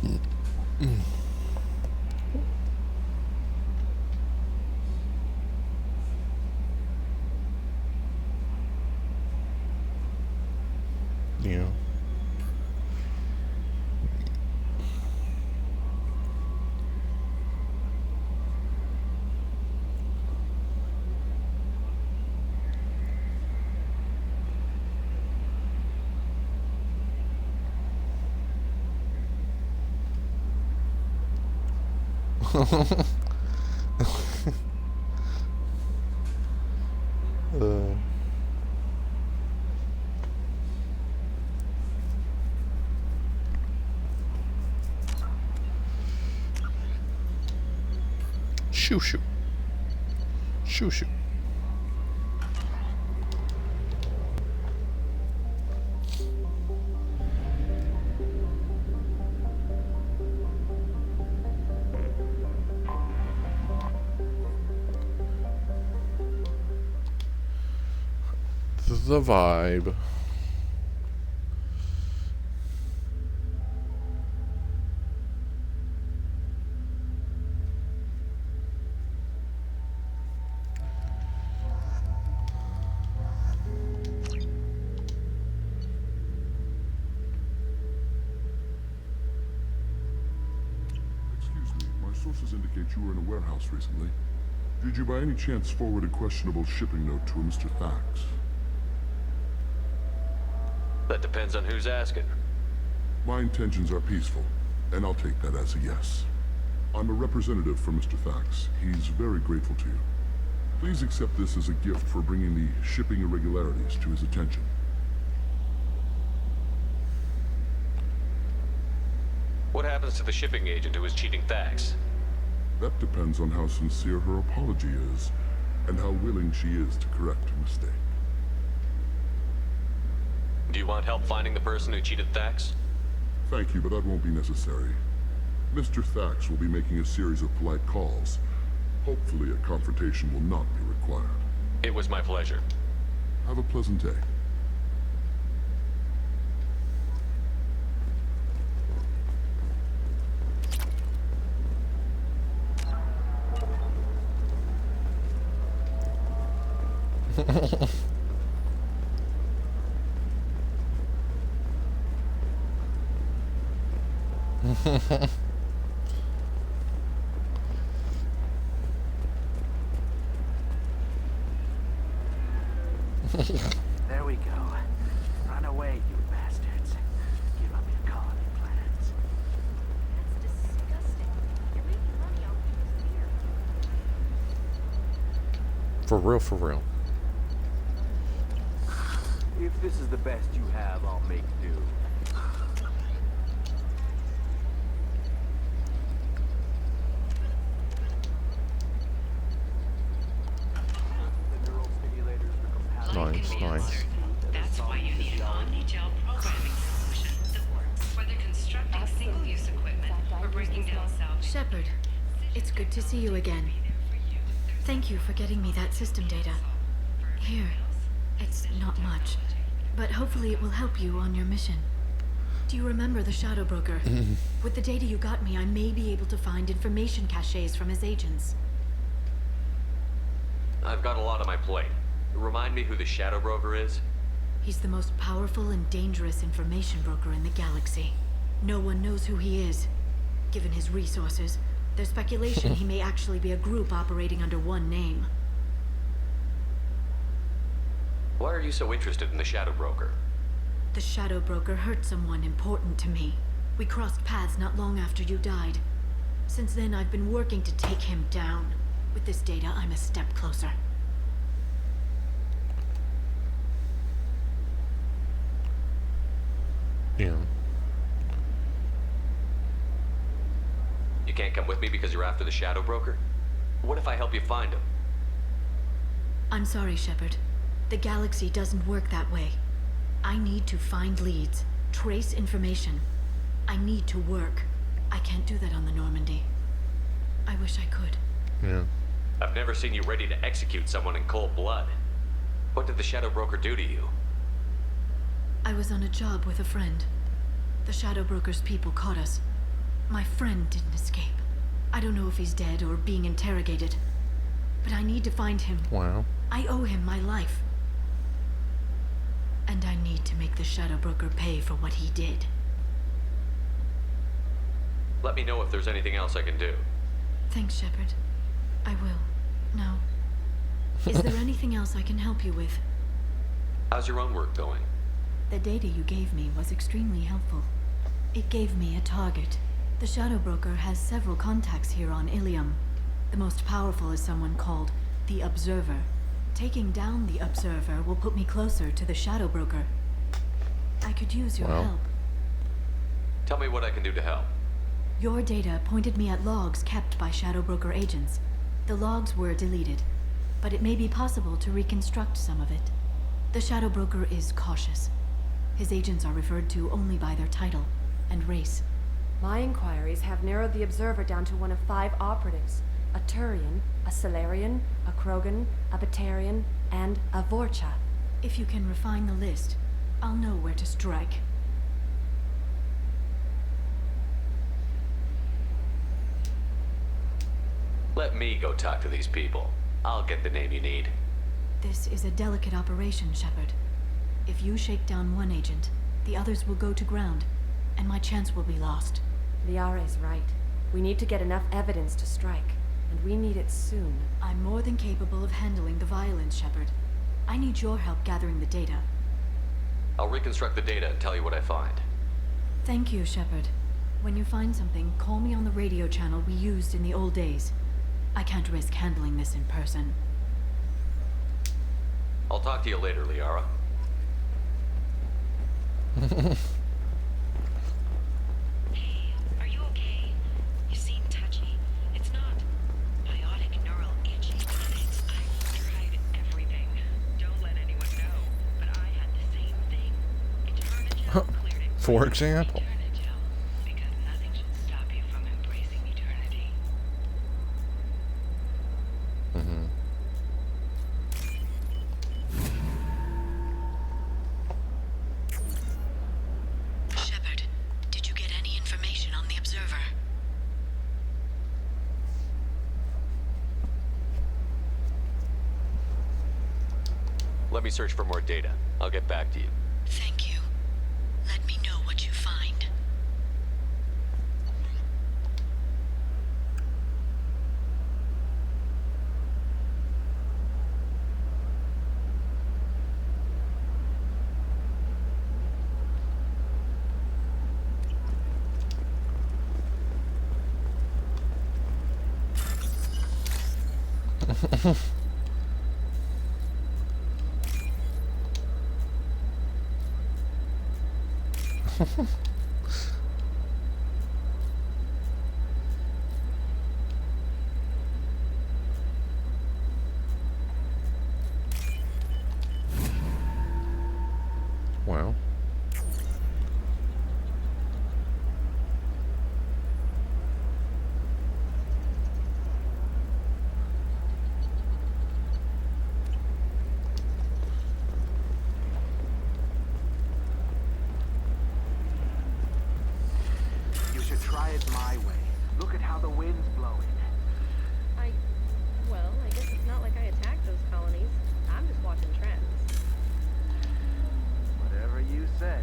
Yeah. uh, shoo shoo. Shoo shoo. The vibe. Excuse me, my sources indicate you were in a warehouse recently. Did you by any chance forward a questionable shipping note to a Mr. Thax? That depends on who's asking. My intentions are peaceful, and I'll take that as a yes. I'm a representative for Mr. Thax. He's very grateful to you. Please accept this as a gift for bringing the shipping irregularities to his attention. What happens to the shipping agent who was cheating Thax? That depends on how sincere her apology is, and how willing she is to correct her mistake. Do you want help finding the person who cheated Thax? Thank you, but that won't be necessary. Mr. Thax will be making a series of polite calls. Hopefully a confrontation will not be required. It was my pleasure. Have a pleasant day. There we go. Run away, you bastards. Give up your colony plans. That's disgusting. You're making money off people's fear. For real, for real. If this is the best you have, I'll make do. The neural stimulators are compatible. Nice, nice. That's why you need an omni-gel programming solution that works. Whether constructing single-use equipment or breaking down salvage. Shepard, it's good to see you again. Thank you for getting me that system data. Here, it's not much, but hopefully it will help you on your mission. Do you remember the Shadow Broker? With the data you got me, I may be able to find information caches from his agents. I've got a lot on my plate. Remind me who the Shadow Broker is? He's the most powerful and dangerous information broker in the galaxy. No one knows who he is. Given his resources, there's speculation he may actually be a group operating under one name. Why are you so interested in the Shadow Broker? The Shadow Broker hurt someone important to me. We crossed paths not long after you died. Since then, I've been working to take him down. With this data, I'm a step closer. Yeah. You can't come with me because you're after the Shadow Broker? What if I help you find him? I'm sorry, Shepard. The galaxy doesn't work that way. I need to find leads, trace information. I need to work. I can't do that on the Normandy. I wish I could. Yeah. I've never seen you ready to execute someone in cold blood. What did the Shadow Broker do to you? I was on a job with a friend. The Shadow Broker's people caught us. My friend didn't escape. I don't know if he's dead or being interrogated. But I need to find him. Wow. I owe him my life. And I need to make the Shadow Broker pay for what he did. Let me know if there's anything else I can do. Thanks, Shepard. I will. Now, is there anything else I can help you with? How's your own work going? The data you gave me was extremely helpful. It gave me a target. The Shadow Broker has several contacts here on Ilium. The most powerful is someone called the Observer. Taking down the Observer will put me closer to the Shadow Broker. I could use your Well. help. Tell me what I can do to help. Your data pointed me at logs kept by Shadow Broker agents. The logs were deleted, but it may be possible to reconstruct some of it. The Shadow Broker is cautious. His agents are referred to only by their title and race. My inquiries have narrowed the Observer down to one of 5 operatives. A Turian, a Solarian, a Krogan, a Batarian, and a Vorcha. If you can refine the list, I'll know where to strike. Let me go talk to these people. I'll get the name you need. This is a delicate operation, Shepard. If you shake down one agent, the others will go to ground, and my chance will be lost. Liara is right. We need to get enough evidence to strike, and we need it soon. I'm more than capable of handling the violence, Shepard. I need your help gathering the data. I'll reconstruct the data and tell you what I find. Thank you, Shepard. When you find something, call me on the radio channel we used in the old days. I can't risk handling this in person. I'll talk to you later, Liara. Hey, are you okay? You seem touchy. It's not biotic neural itching. I've tried everything. Don't let anyone know, but I had the same thing. Eternagel cleared it. For example. Eternagel, because nothing should stop you from embracing eternity. Shepard, did you get any information on the Observer? Let me search for more data. I'll get back to you. Thank you. Let me know what you find. Wow. You should try it my way. Look at how the wind's blowing. Well, I guess it's not like I attacked those colonies. I'm just watching trends. Whatever you say.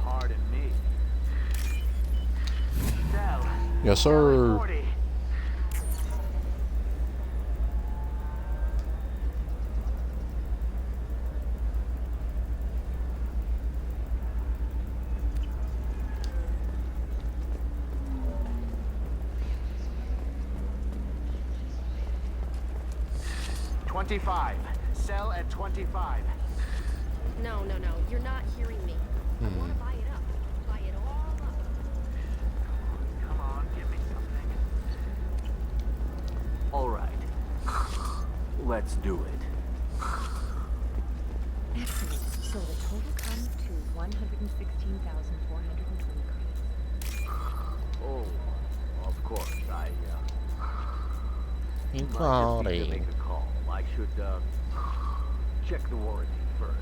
Pardon me. Cell. Yes, Cell sir. 40. $25. Sell at 25. No, you're not hearing me. I want to buy it up. Buy it all up. Come on, give me something. All right. Let's do it. Excellent. So the total comes to 116,420 credits. Oh, of course. I might just need to Quality. make a call. I should check the warranty first.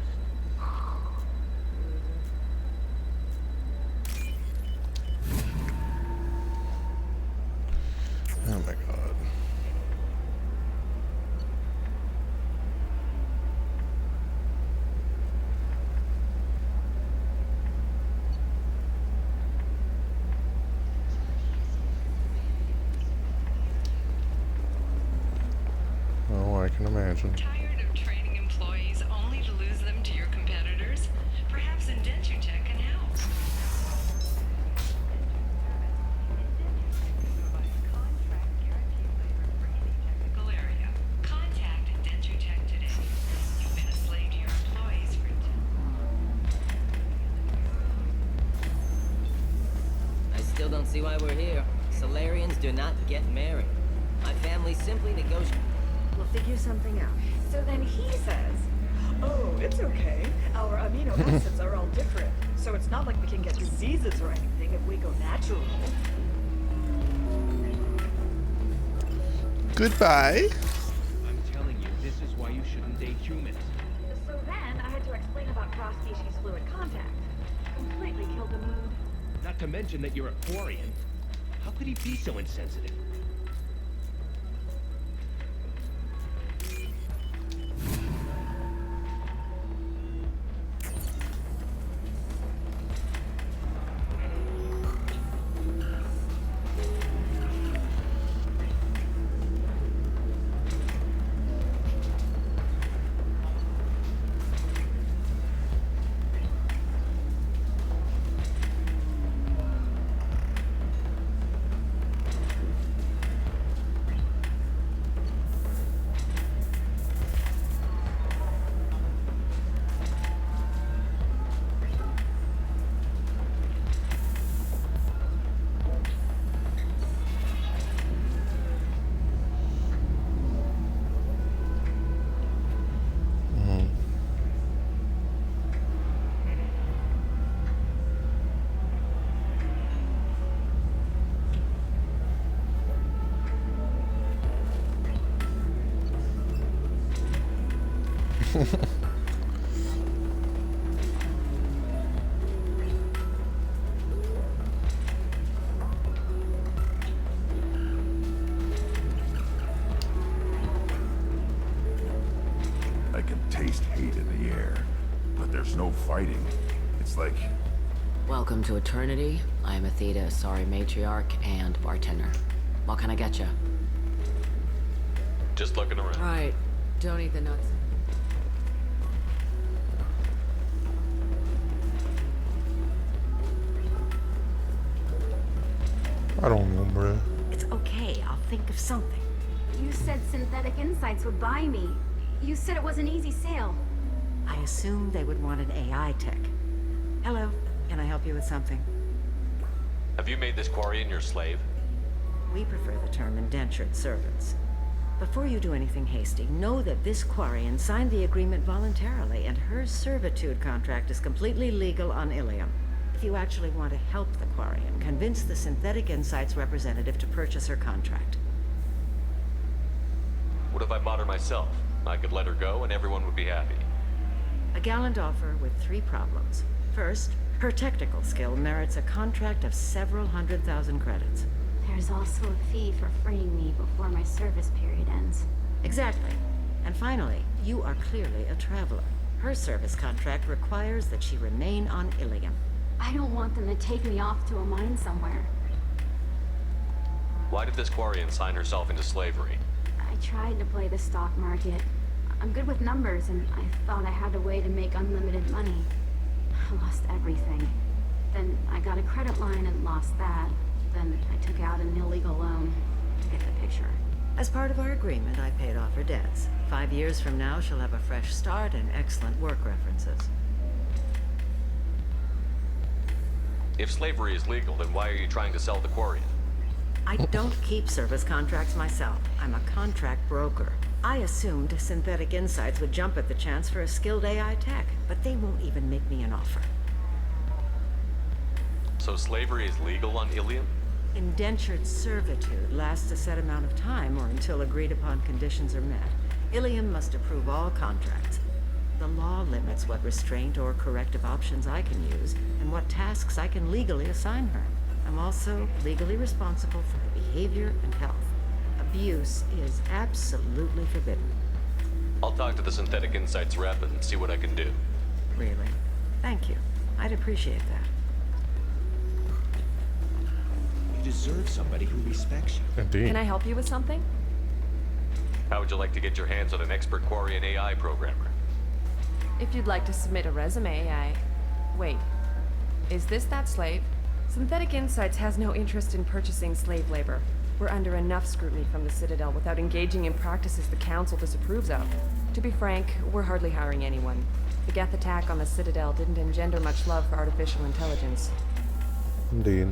don't see why we're here. Solarians do not get married. My family simply negotiate. We'll figure something out. So then he says, oh, it's okay. Our amino acids are all different. So it's not like we can get diseases or anything if we go natural. Goodbye. I'm telling you, this is why you shouldn't date humans. So then I had to explain about cross-species fluid contact. Completely killed the mood. Not to mention that you're a Quarian. How could he be so insensitive? I can taste hate in the air, but there's no fighting. It's like... Welcome to Eternity. I am Athena, sorry matriarch and bartender. What can I get you? Just looking around. Right. Don't eat the nuts. I don't know, bruh. It's okay. I'll think of something. You said Synthetic Insights would buy me. You said it was an easy sale. I assumed they would want an AI tech. Hello. Can I help you with something? Have you made this Quarian your slave? We prefer the term indentured servants. Before you do anything hasty, know that this Quarian signed the agreement voluntarily, and her servitude contract is completely legal on Ilium. If you actually want to help the Quarian, convince the Synthetic Insights representative to purchase her contract. What if I bought her myself? I could let her go and everyone would be happy. A gallant offer with 3 problems. First, her technical skill merits a contract of several 100,000 credits. There's also a fee for freeing me before my service period ends. Exactly. And finally, you are clearly a traveler. Her service contract requires that she remain on Ilium. I don't want them to take me off to a mine somewhere. Why did this Quarian sign herself into slavery? I tried to play the stock market. I'm good with numbers, and I thought I had a way to make unlimited money. I lost everything. Then I got a credit line and lost that. Then I took out an illegal loan. You get the picture. As part of our agreement, I paid off her debts. 5 years from now, she'll have a fresh start and excellent work references. If slavery is legal, then why are you trying to sell the Quarian? I don't keep service contracts myself. I'm a contract broker. I assumed Synthetic Insights would jump at the chance for a skilled AI tech, but they won't even make me an offer. So slavery is legal on Ilium? Indentured servitude lasts a set amount of time or until agreed upon conditions are met. Ilium must approve all contracts. The law limits what restraint or corrective options I can use and what tasks I can legally assign her. I'm also legally responsible for her behavior and health. Abuse is absolutely forbidden. I'll talk to the Synthetic Insights rep and see what I can do. Really? Thank you. I'd appreciate that. You deserve somebody who respects you. Indeed. Can I help you with something? How would you like to get your hands on an expert Quarian AI programmer? If you'd like to submit a resume, Wait. Is this that slave? Synthetic Insights has no interest in purchasing slave labor. We're under enough scrutiny from the Citadel without engaging in practices the Council disapproves of. To be frank, we're hardly hiring anyone. The Geth attack on the Citadel didn't engender much love for artificial intelligence. Indeed.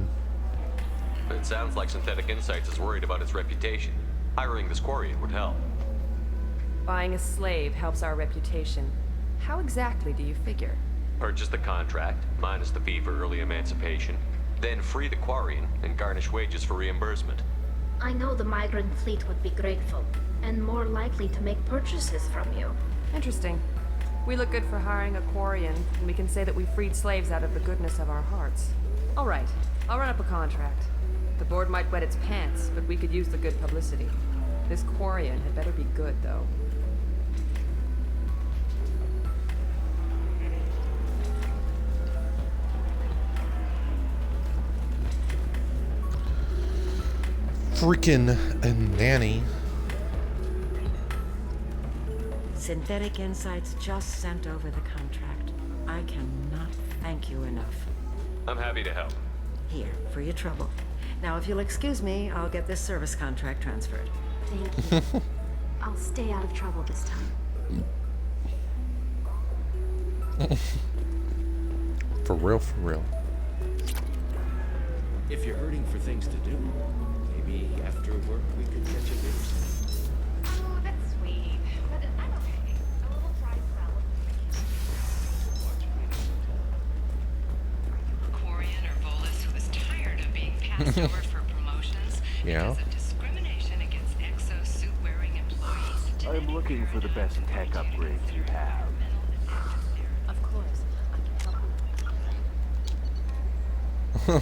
It sounds like Synthetic Insights is worried about its reputation. Hiring this Quarian would help. Buying a slave helps our reputation. How exactly do you figure? Purchase the contract, minus the fee for early emancipation. Then free the Quarian and garnish wages for reimbursement. I know the migrant fleet would be grateful, and more likely to make purchases from you. Interesting. We look good for hiring a Quarian, and we can say that we freed slaves out of the goodness of our hearts. All right, I'll run up a contract. The board might wet its pants, but we could use the good publicity. This Quarian had better be good, though. Freaking nanny. Synthetic Insights just sent over the contract. I cannot thank you enough. I'm happy to help. Here, for your trouble. Now, if you'll excuse me, I'll get this service contract transferred. Thank you. I'll stay out of trouble this time. For real, for real. If you're hurting for things to do, maybe after work we could catch a bit. Oh, that's sweet. But I'm okay. A little dry spell. Quarian or Volus, who is tired of being passed over for promotions Yeah. because of discrimination against exosuit-wearing employees. I'm looking for the best tech upgrades you have. Of course. I can help you.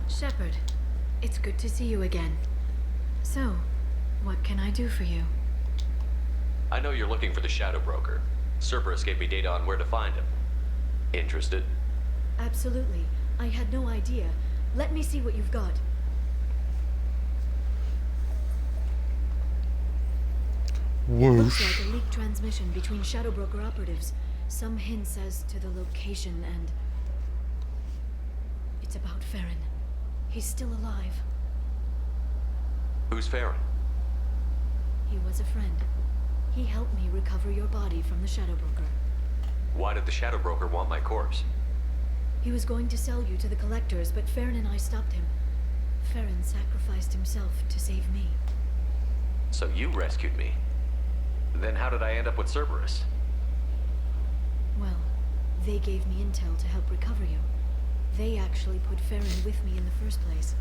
Shepard, it's good to see you again. So, what can I do for you? I know you're looking for the Shadow Broker. Cerberus gave me data on where to find him. Interested? Absolutely. I had no idea. Let me see what you've got. Looks Whoosh. like a leaked transmission between Shadow Broker operatives. Some hints as to the location and... It's about Farron. He's still alive. Who's Farron? He was a friend. He helped me recover your body from the Shadow Broker. Why did the Shadow Broker want my corpse? He was going to sell you to the Collectors, but Farron and I stopped him. Farron sacrificed himself to save me. So you rescued me. Then how did I end up with Cerberus? Well, they gave me intel to help recover you. They actually put Farron with me in the first place.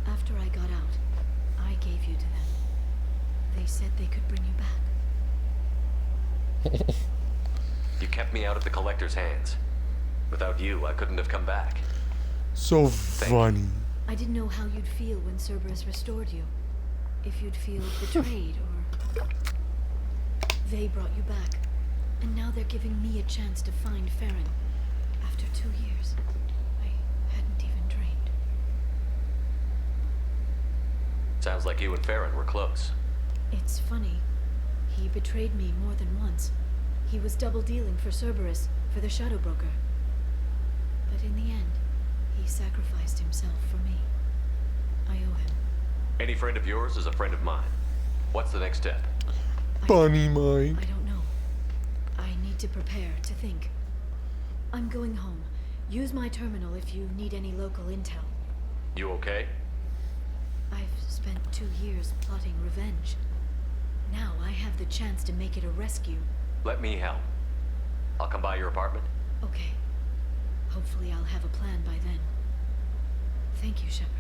After I got out, I gave you to them. They said they could bring you back. You kept me out of the Collector's hands. Without you, I couldn't have come back. So funny. I didn't know how you'd feel when Cerberus restored you. If you'd feel betrayed or... They brought you back. And now they're giving me a chance to find Farron. After 2 years. I hadn't even dreamed. Sounds like you and Farron were close. It's funny. He betrayed me more than once. He was double dealing for Cerberus, for the Shadow Broker. But in the end, he sacrificed himself for me. I owe him. Any friend of yours is a friend of mine. What's the next step? Bunny mind. I don't know. I need to prepare, to think. I'm going home. Use my terminal if you need any local intel. You okay? I've spent 2 years plotting revenge. Now I have the chance to make it a rescue. Let me help. I'll come by your apartment. Okay. Hopefully I'll have a plan by then. Thank you, Shepard.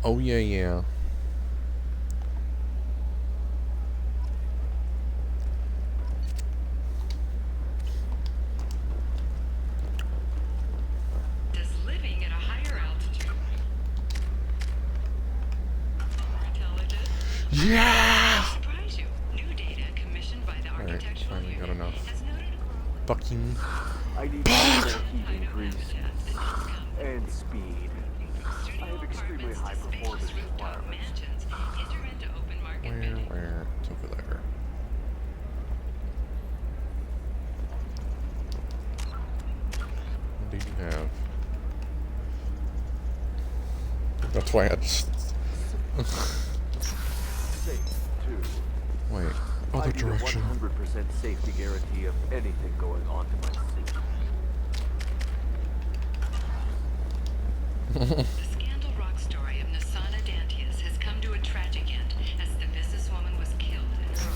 Oh yeah, yeah. Does living at a higher altitude more intelligent? Yeah! Surprise you. New data commissioned by the Alright, Architectural finally got Union enough. has noted Fucking. I need heat increase and speed. I have extremely high performance requirements. Where? It's over there. That's why I just... Safe, too. Wait, I other need a direction. 100% safety guarantee of anything going on to my suit. The Scandal Rock story of Nasana Dantius has come to a tragic end as the businesswoman was killed in her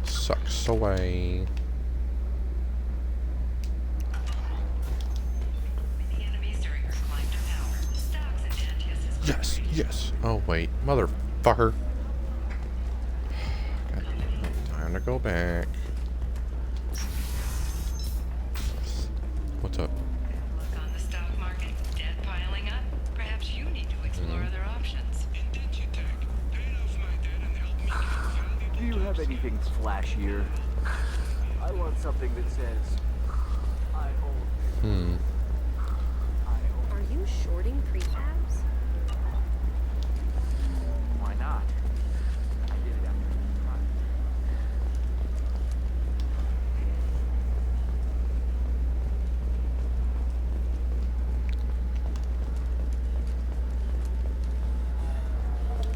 office. Sucks away. The enemies during her climb to power. Stocks in Dantius is Yes, yes. Oh, wait. Motherfucker. God, time to go back. What's up? look on the stock market, debt piling up. Perhaps you need to explore other options. Do you have anything flashier? I want something that says, I own. Are you shorting prefabs? Why not? I did it after the crime.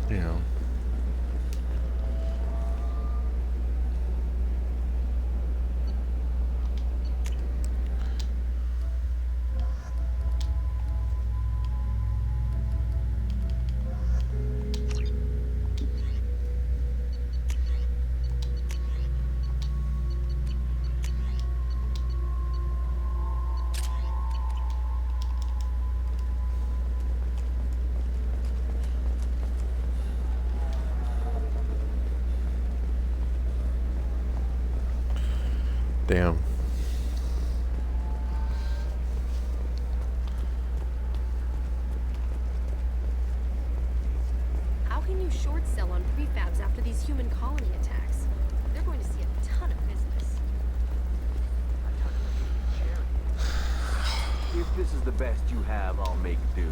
You know. Damn. How can you short sell on prefabs after these human colony attacks? They're going to see a ton of business. If this is the best you have, I'll make do.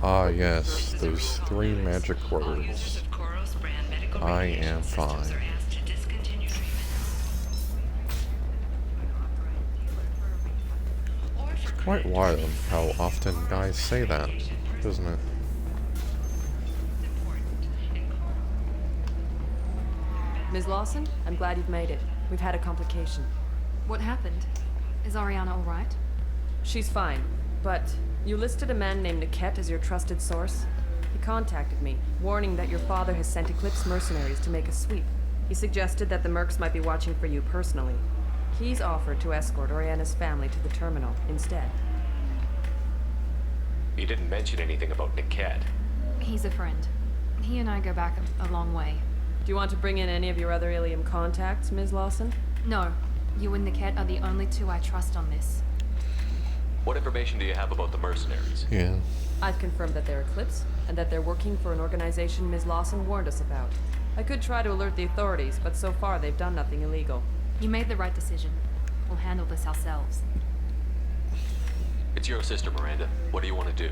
Ah, yes, those 3 magic words. I am fine. It's quite wild how often guys say that, isn't it? Ms. Lawson, I'm glad you've made it. We've had a complication. What happened? Is Ariana all right? She's fine, but you listed a man named Niket as your trusted source. He contacted me, warning that your father has sent Eclipse mercenaries to make a sweep. He suggested that the Mercs might be watching for you personally. He's offered to escort Oriana's family to the terminal instead. You didn't mention anything about Niket. He's a friend. He and I go back a long way. Do you want to bring in any of your other Ilium contacts, Ms. Lawson? No. You and Niket are the only 2 I trust on this. What information do you have about the mercenaries? Yeah. I've confirmed that they're Eclipse, and that they're working for an organization Ms. Lawson warned us about. I could try to alert the authorities, but so far they've done nothing illegal. You made the right decision. We'll handle this ourselves. It's your sister, Miranda. What do you want to do?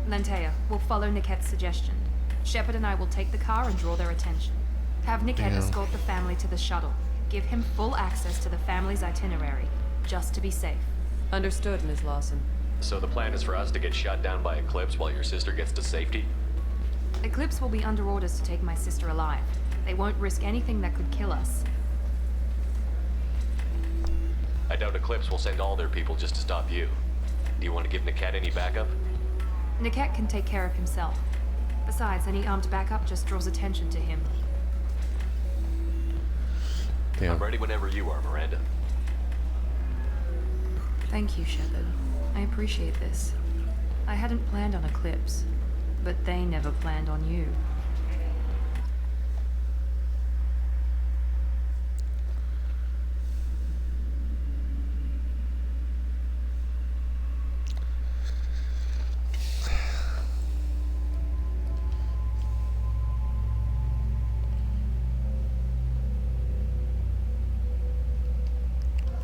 Lantea, we'll follow Niket's suggestion. Shepard and I will take the car and draw their attention. Have Niket escort the family to the shuttle. Give him full access to the family's itinerary, just to be safe. Understood, Ms. Lawson. So the plan is for us to get shot down by Eclipse while your sister gets to safety? Eclipse will be under orders to take my sister alive. They won't risk anything that could kill us. I doubt Eclipse will send all their people just to stop you. Do you want to give Niket any backup? Niket can take care of himself. Besides, any armed backup just draws attention to him. Damn. I'm ready whenever you are, Miranda. Thank you, Shepard. I appreciate this. I hadn't planned on Eclipse, but they never planned on you.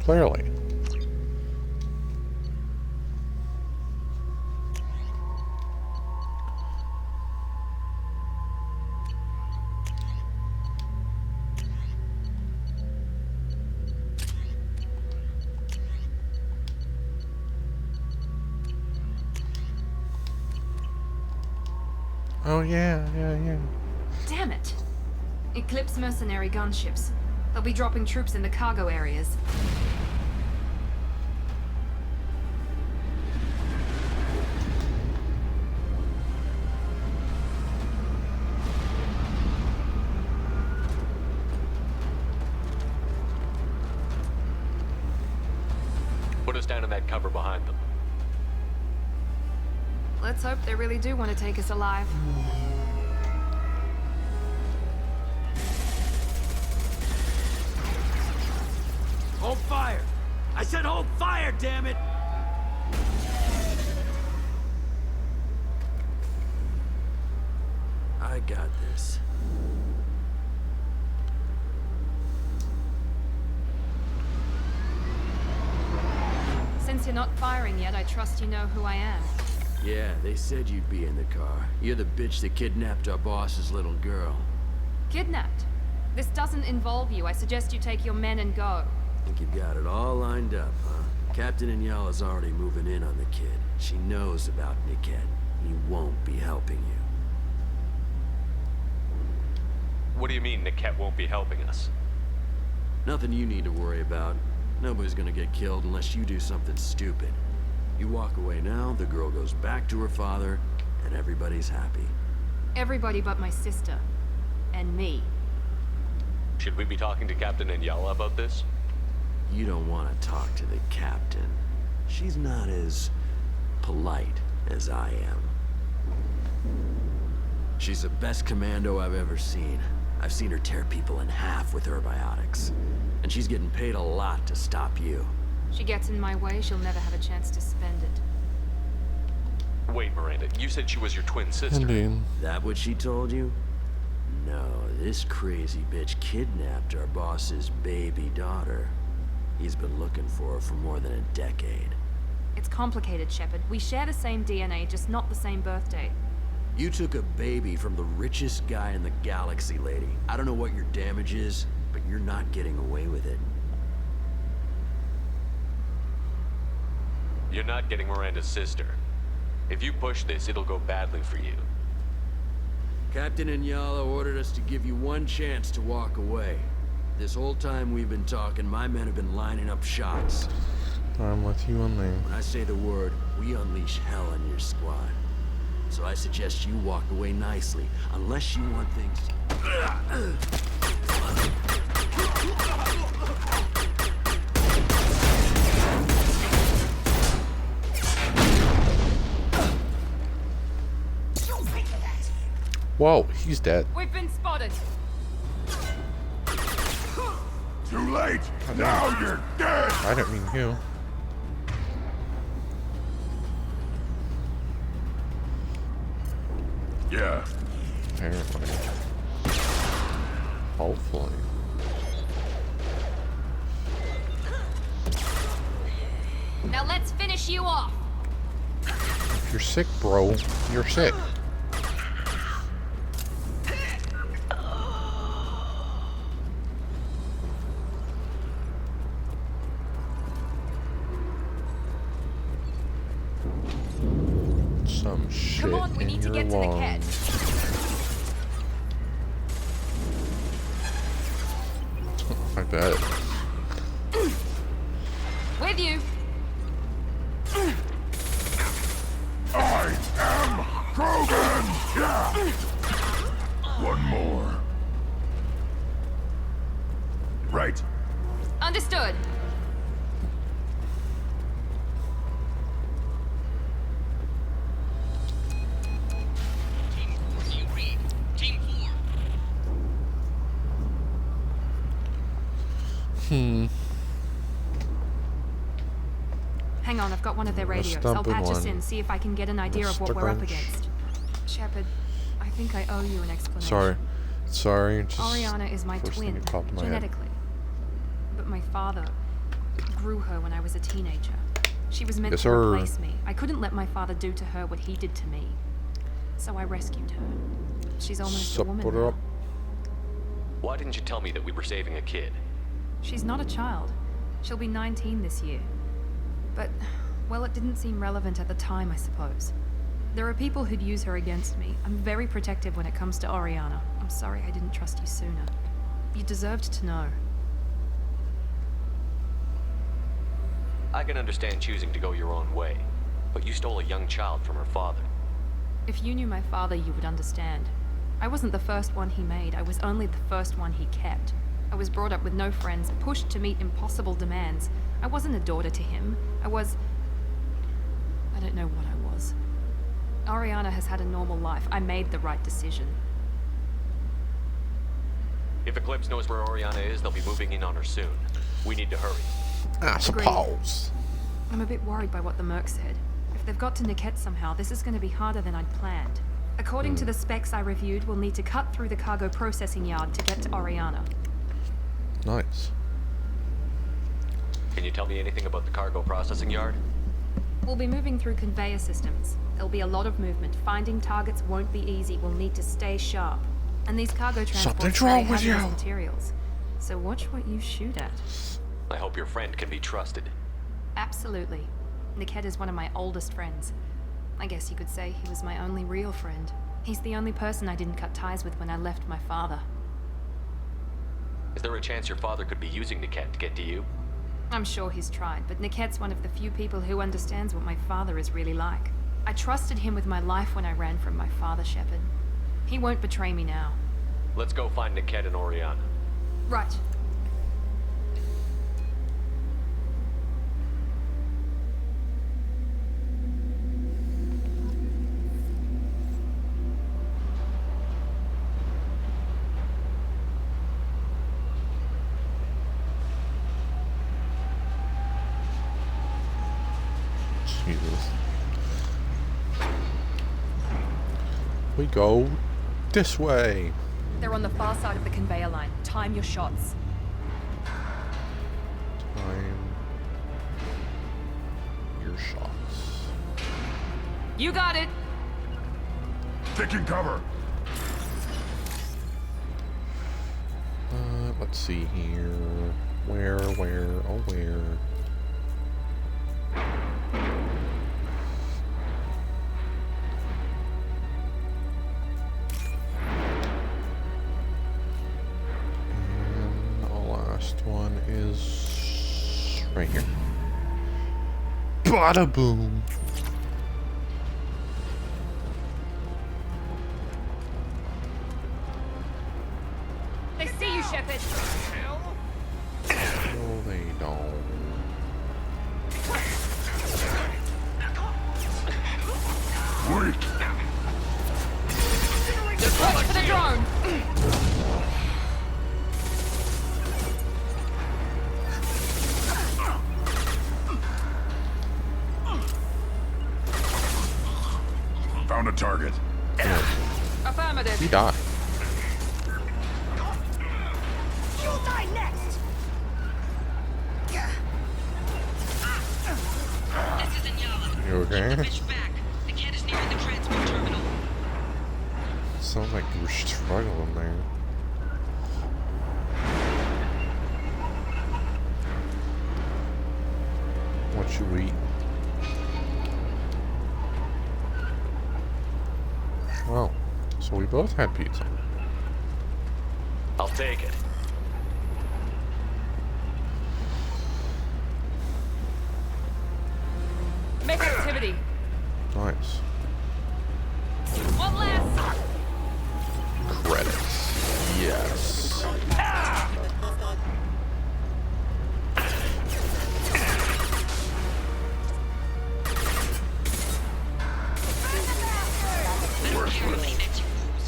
Clearly. Oh yeah. Damn it! Eclipse mercenary gunships. They'll be dropping troops in the cargo areas. Put us down in that cover behind them. Let's hope they really do want to take us alive. Hold fire! I said hold fire, damn it! I got this. Since you're not firing yet, I trust you know who I am. Yeah, they said you'd be in the car. You're the bitch that kidnapped our boss's little girl. Kidnapped? This doesn't involve you. I suggest you take your men and go. Think you've got it all lined up, huh? Captain Inyala's already moving in on the kid. She knows about Niket. He won't be helping you. What do you mean Niket won't be helping us? Nothing you need to worry about. Nobody's gonna get killed unless you do something stupid. You walk away now, the girl goes back to her father, and everybody's happy. Everybody but my sister. And me. Should we be talking to Captain Inyala about this? You don't want to talk to the captain. She's not as polite as I am. She's the best commando I've ever seen. I've seen her tear people in half with her biotics. And she's getting paid a lot to stop you. She gets in my way, she'll never have a chance to spend it. Wait, Miranda, you said she was your twin sister. Indeed. That what she told you? No, this crazy bitch kidnapped our boss's baby daughter. He's been looking for her for more than a decade. It's complicated, Shepard. We share the same DNA, just not the same birth date. You took a baby from the richest guy in the galaxy, lady. I don't know what your damage is, but you're not getting away with it. You're not getting Miranda's sister. If you push this, it'll go badly for you. Captain Inyala ordered us to give you one chance to walk away. This whole time we've been talking, my men have been lining up shots. I'm with you on me. When I say the word, we unleash hell on your squad. So I suggest you walk away nicely, unless you want things... Whoa, he's dead. We've been spotted. Too late. Now you're dead. I didn't mean you. Yeah. Apparently. Hopefully. Now let's finish you off. If you're sick, bro, you're sick. Some shit. Come on, we in need to your get to the lungs. cat. I bet. With you. I am Krogan! Yeah! One more. Right. Understood. Hang on, I've got one of their radios. I'll patch us in, see if I can get an idea of what we're up against. Shepard, I think I owe you an explanation. Sorry. Just Oriana is my first thing twin, that popped in my head. genetically. But my father grew her when I was a teenager. She was meant Yes, to sir. replace me. I couldn't let my father do to her what he did to me. So I rescued her. She's almost a woman now. Why didn't you tell me that we were saving a kid? She's not a child. She'll be 19 this year. But, well, it didn't seem relevant at the time, I suppose. There are people who'd use her against me. I'm very protective when it comes to Oriana. I'm sorry I didn't trust you sooner. You deserved to know. I can understand choosing to go your own way, but you stole a young child from her father. If you knew my father, you would understand. I wasn't the first one he made. I was only the first one he kept. I was brought up with no friends, pushed to meet impossible demands. I wasn't a daughter to him. I don't know what I was. Oriana has had a normal life. I made the right decision. If Eclipse knows where Oriana is, they'll be moving in on her soon. We need to hurry. I suppose. I'm a bit worried by what the Merc said. If they've got to Niket somehow, this is going to be harder than I'd planned. According to the specs I reviewed, we'll need to cut through the cargo processing yard to get to Oriana. Nice. Can you tell me anything about the cargo processing yard? We'll be moving through conveyor systems. There'll be a lot of movement. Finding targets won't be easy. We'll need to stay sharp. And these cargo transports Something's wrong with hazardous you. materials. So watch what you shoot at. I hope your friend can be trusted. Absolutely. Niket is one of my oldest friends. I guess you could say he was my only real friend. He's the only person I didn't cut ties with when I left my father. Is there a chance your father could be using Niket to get to you? I'm sure he's tried, but Niket's one of the few people who understands what my father is really like. I trusted him with my life when I ran from my father, Shepard. He won't betray me now. Let's go find Niket and Oriana. Right. Jesus. We go this way. They're on the far side of the conveyor line. Time your shots. Time your shots. You got it! Taking cover! Let's see here. Where, oh where? One is right here. Bada boom. They see you, Shepard. No, they don't. Wait. Watch for the drone. Found a target. Affirmative. He died. You'll die next. This is Inyala. You okay? Fish back. The kid is nearing the transport terminal. Sounds like you were struggling there. What you eat? Well, so we both had pizza. I'll take it. Make activity. Nice. One last. Credits. Yes.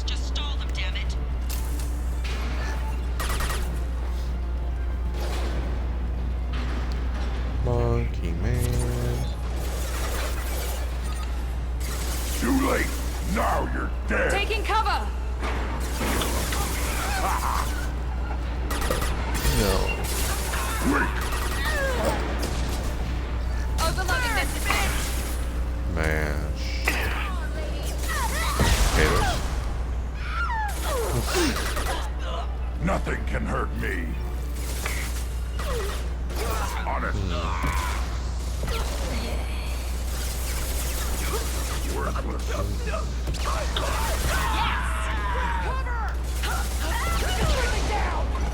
Just stall them, damn it. Monkey Man. Too late. Now you're dead. Taking cover. No. Quick. Overloading this. Mash. Potatoes. Nothing can hurt me. On it.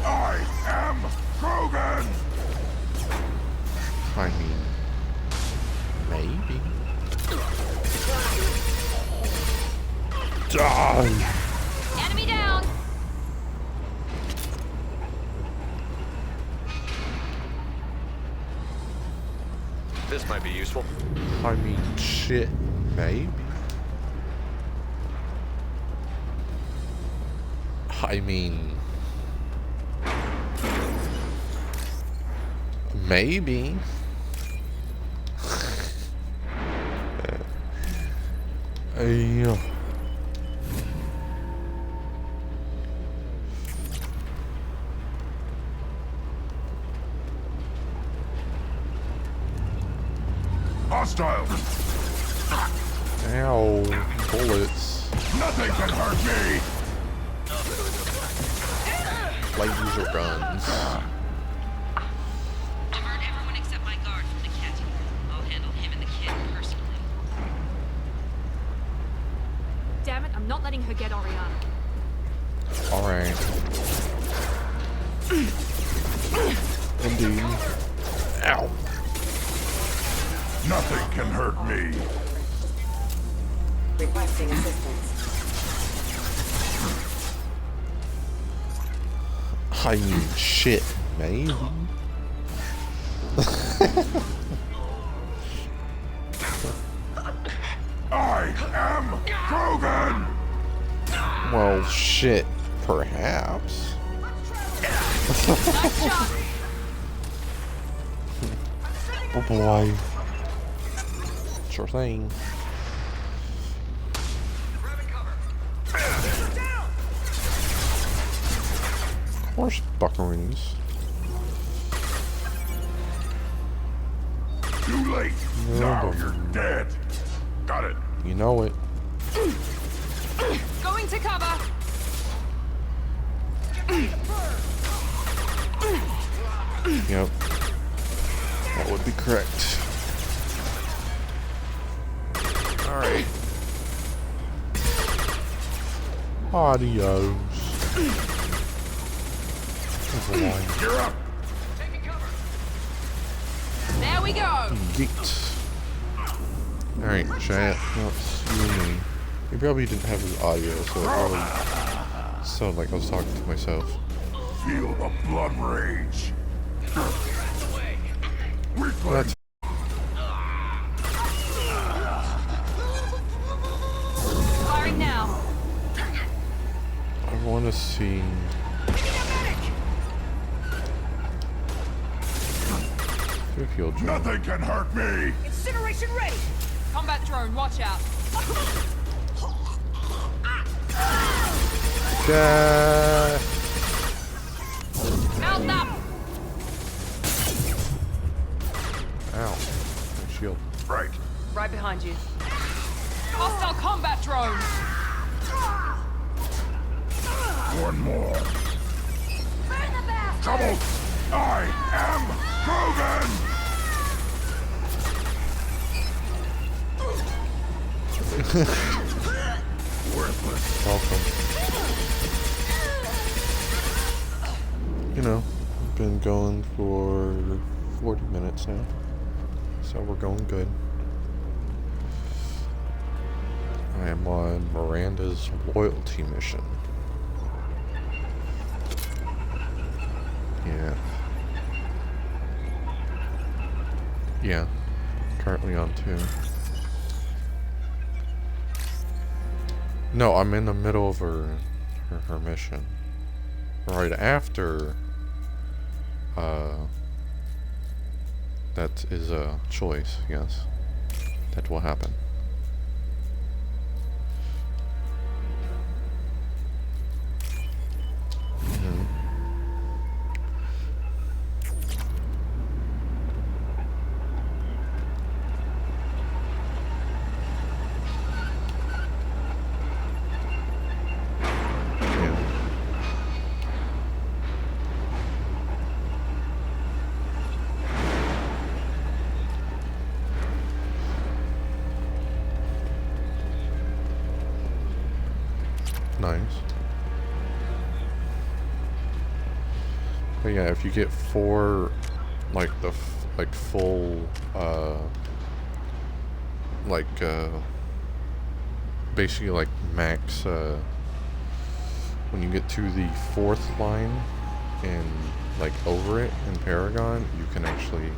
I am Krogan! I mean, maybe. Die! Enemy down! This might be useful. I mean, shit, maybe. I mean, maybe. Yeah. Hostile! Ow, bullets. Nothing can hurt me! Laser guns. Divert everyone except my guard from Niket. I'll handle him and the kid personally. Damn it, I'm not letting her get Oriana. Alright. Indeed. Ow. Nothing can hurt me. Requesting assistance. I mean, shit, maybe. I am Krogan! Well, shit, perhaps. Oh boy. Sure thing. Of course, buckaroos. Too late. No, Now but- you're dead. Got it. You know it. Going to cover! Yep. That would be correct. Alright. Adios. You're up. There we go! Geeked. Alright, chat. Let's see me. He probably didn't have his audio, so it probably sounded like I was talking to myself. Feel the blood rage. That's Firing now. I want to see. Fuel drone. Nothing can hurt me. Incineration ready! Combat drone, watch out. Yeah. Mount up! Ow. My shield. Right. Right behind you. Hostile combat drone! One more. Trouble. I am Krogan. Worthless. Welcome. You know, we've been going for 40 minutes now. So we're going good. I am on Miranda's loyalty mission. Yeah. Yeah. Currently on 2. No, I'm in the middle of her mission. Right after that is a choice, yes. That will happen. nice. But yeah, if you get 4, like the full, basically like max, when you get to the 4th line and like over it in Paragon, you can actually,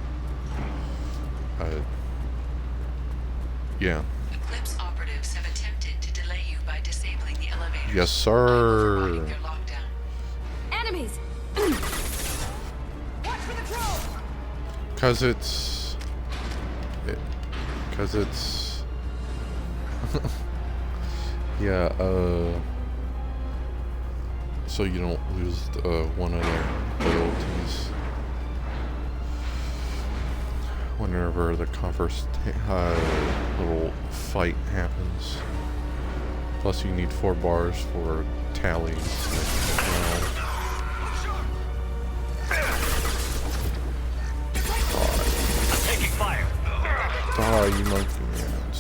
yeah. Eclipse operatives have attempted to delay you by disabling the elevator. Yes, sir. Enemies! Watch for the troll! Cause it's yeah, so you don't lose one of their loyalties whenever the first little fight happens. Plus you need 4 bars for tallies. Taking fire. Die, you monkey mans.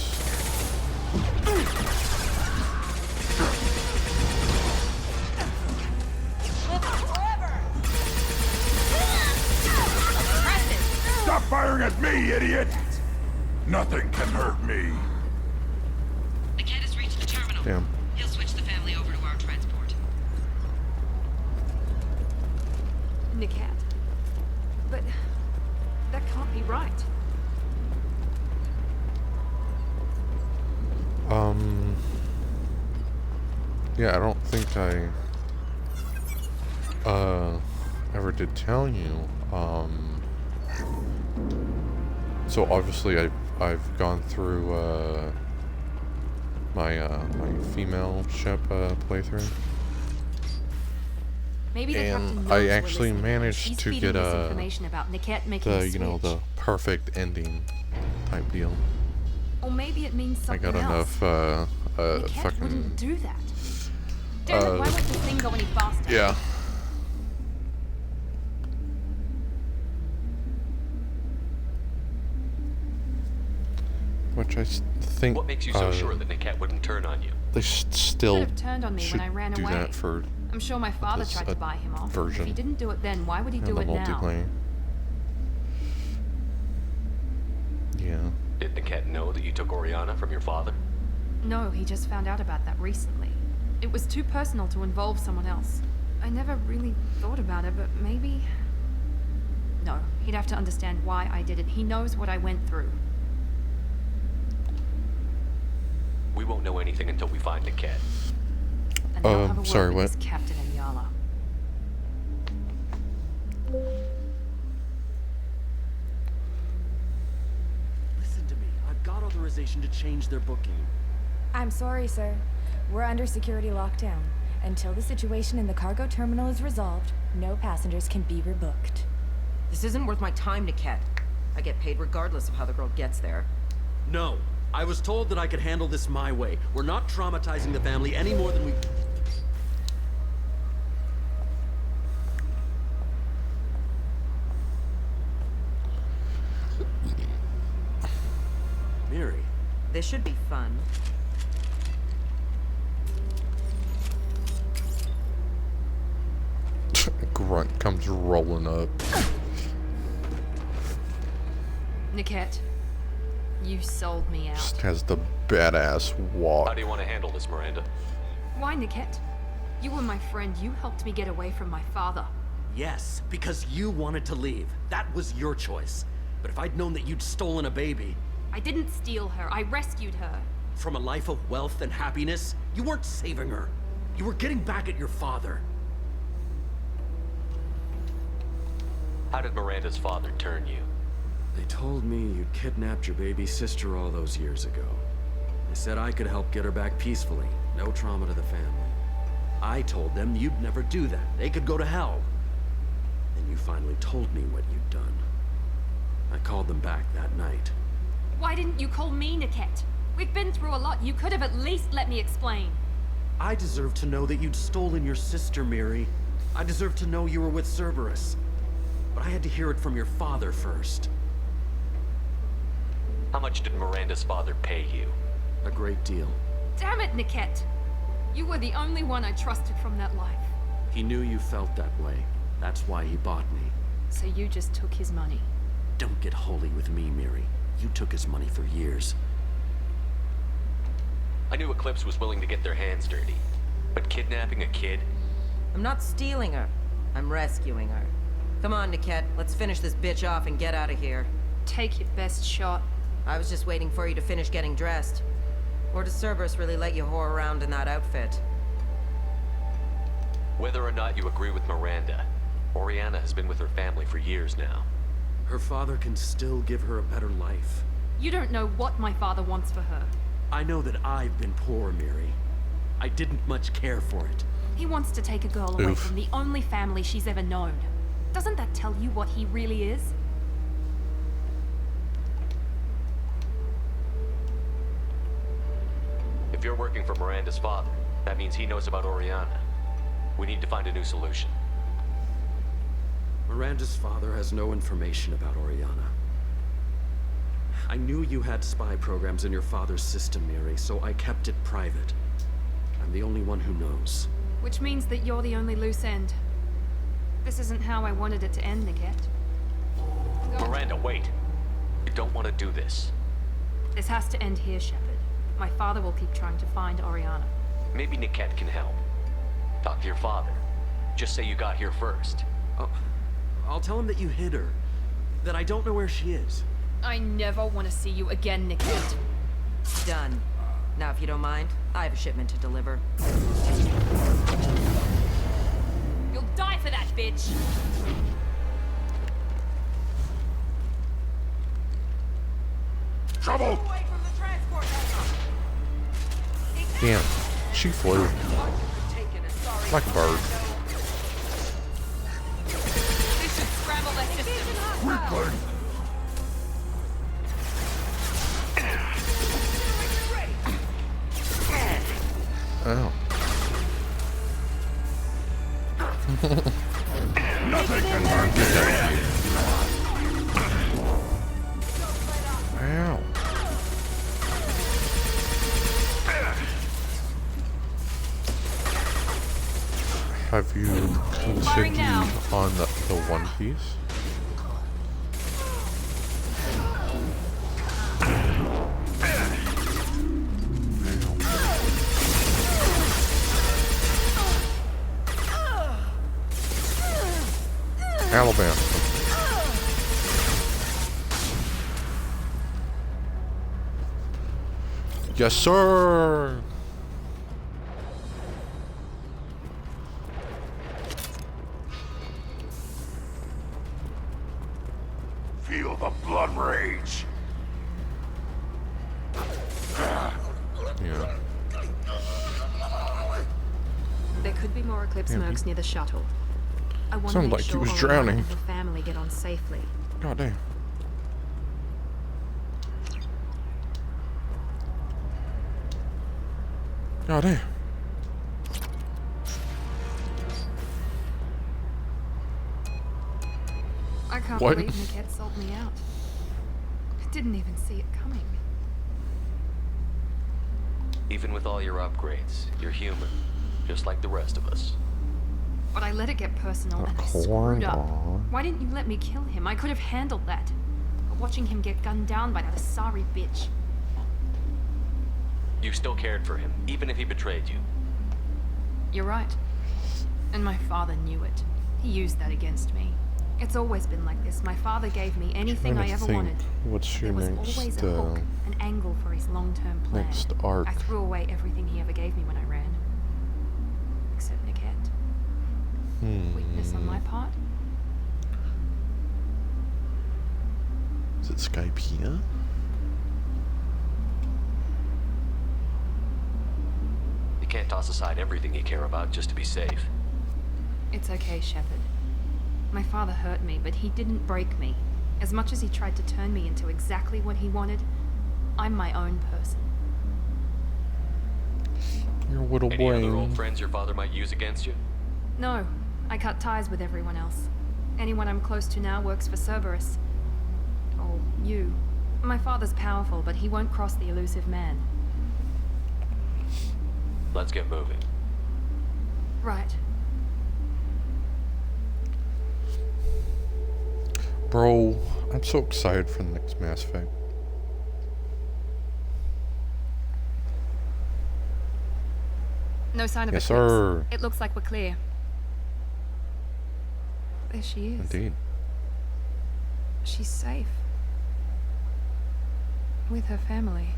Stop firing at me, idiot! Nothing can hurt me. The cat has reached the terminal. Damn. He'll switch the family over to our transport. Niket. But that can't be right. Yeah, I don't think I ever did tell you. So obviously I've gone through my my female ship playthrough. Maybe the captain knows And I we're actually listening. managed She's to feeding get us information about Niket making the a you know switch. the perfect ending type deal. Or maybe it means I something got else. enough Niket fucking wouldn't do that. Damn it, why won't this thing go any faster? yeah. Which I think. What makes you so sure that Niket wouldn't turn on you? They still Should have turned on me should when I ran do away. that for I'm sure my father this, tried to buy him off. If version he didn't do it then, why would he and do the it now? multiplayer. Yeah. Did Niket know that you took Oriana from your father? No, he just found out about that recently. It was too personal to involve someone else. I never really thought about it, but maybe... No, he'd have to understand why I did it. He knows what I went through. We won't know anything until we find Niket. And I'll have a word sorry, with what? this Captain and Yala. Listen to me. I've got authorization to change their booking. I'm sorry, sir. We're under security lockdown. Until the situation in the cargo terminal is resolved, no passengers can be rebooked. This isn't worth my time, Niket. I get paid regardless of how the girl gets there. No. I was told that I could handle this my way. We're not traumatizing the family any more than we... Miri. This should be fun. Grunt comes rolling up. Niket, you sold me out. Just has the badass walk. How do you want to handle this, Miranda? Why, Niket? You were my friend. You helped me get away from my father. Yes, because you wanted to leave. That was your choice. But if I'd known that you'd stolen a baby... I didn't steal her. I rescued her. From a life of wealth and happiness, you weren't saving her. You were getting back at your father. How did Miranda's father turn you? They told me you'd kidnapped your baby sister all those years ago. They said I could help get her back peacefully. No trauma to the family. I told them you'd never do that. They could go to hell. Then you finally told me what you'd done. I called them back that night. Why didn't you call me, Niket? We've been through a lot. You could have at least let me explain. I deserve to know that you'd stolen your sister, Miri. I deserve to know you were with Cerberus. But I had to hear it from your father first. How much did Miranda's father pay you? A great deal. Damn it, Niket. You were the only one I trusted from that life. He knew you felt that way. That's why he bought me. So you just took his money. Don't get holy with me, Miri. You took his money for years. I knew Eclipse was willing to get their hands dirty. But kidnapping a kid? I'm not stealing her. I'm rescuing her. Come on, Niket. Let's finish this bitch off and get out of here. Take your best shot. I was just waiting for you to finish getting dressed. Or does Cerberus really let you whore around in that outfit? Whether or not you agree with Miranda, Oriana has been with her family for years now. Her father can still give her a better life. You don't know what my father wants for her. I know that I've been poor, Miri. I didn't much care for it. He wants to take a girl away from the only family she's ever known. Doesn't that tell you what he really is? If you're working for Miranda's father, that means he knows about Oriana. We need to find a new solution. Miranda's father has no information about Oriana. I knew you had spy programs in your father's system, Miri, so I kept it private. I'm the only one who knows. Which means that you're the only loose end. This isn't how I wanted it to end, Niket. Miranda, wait. You don't want to do this. This has to end here, Shepard. My father will keep trying to find Oriana. Maybe Niket can help. Talk to your father. Just say you got here first. I'll tell him that you hid her. That I don't know where she is. I never want to see you again, Niket. Done. Now, if you don't mind, I have a shipment to deliver. You'll die for that, bitch! Trouble! Damn, she flew. Like a bird. They should scramble that system. Quickly! Ow. Nothing can hurt me. Ow. Have you continued on the One Piece? Alabama. Yes, sir. Feel the blood rage. Yeah. There could be more Eclipse Yeah, mercs near the shuttle. I want to Sounded make like he sure was Oriana drowning. and her family get on safely. God damn. God damn. I can't What? believe Niket sold me out. I didn't even see it coming. Even with all your upgrades, you're human, just like the rest of us. But I let it get personal and I corn screwed up. dog. Why didn't you let me kill him? I could have handled that. But watching him get gunned down by that Asari bitch. You still cared for him, even if he betrayed you. You're right. And my father knew it. He used that against me. It's always been like this. My father gave me anything Trying I to ever think, wanted. what's your There was next, always a hook, an angle for his long-term plan. next arc? I threw away everything he ever gave me when I ran. Except Niket. Weakness on my part. Is it Skypiea? You can't toss aside everything you care about just to be safe. It's okay, Shepard. My father hurt me, but he didn't break me. As much as he tried to turn me into exactly what he wanted, I'm my own person. Your little Any other brain. old friends your father might use against you? No, I cut ties with everyone else. Anyone I'm close to now works for Cerberus. Or you. My father's powerful, but he won't cross the elusive man. Let's get moving. Right. Bro, I'm so excited for the next Mass Effect. No sign of Yes, a sir. It looks like we're clear. There she is. Indeed. She's safe. With her family.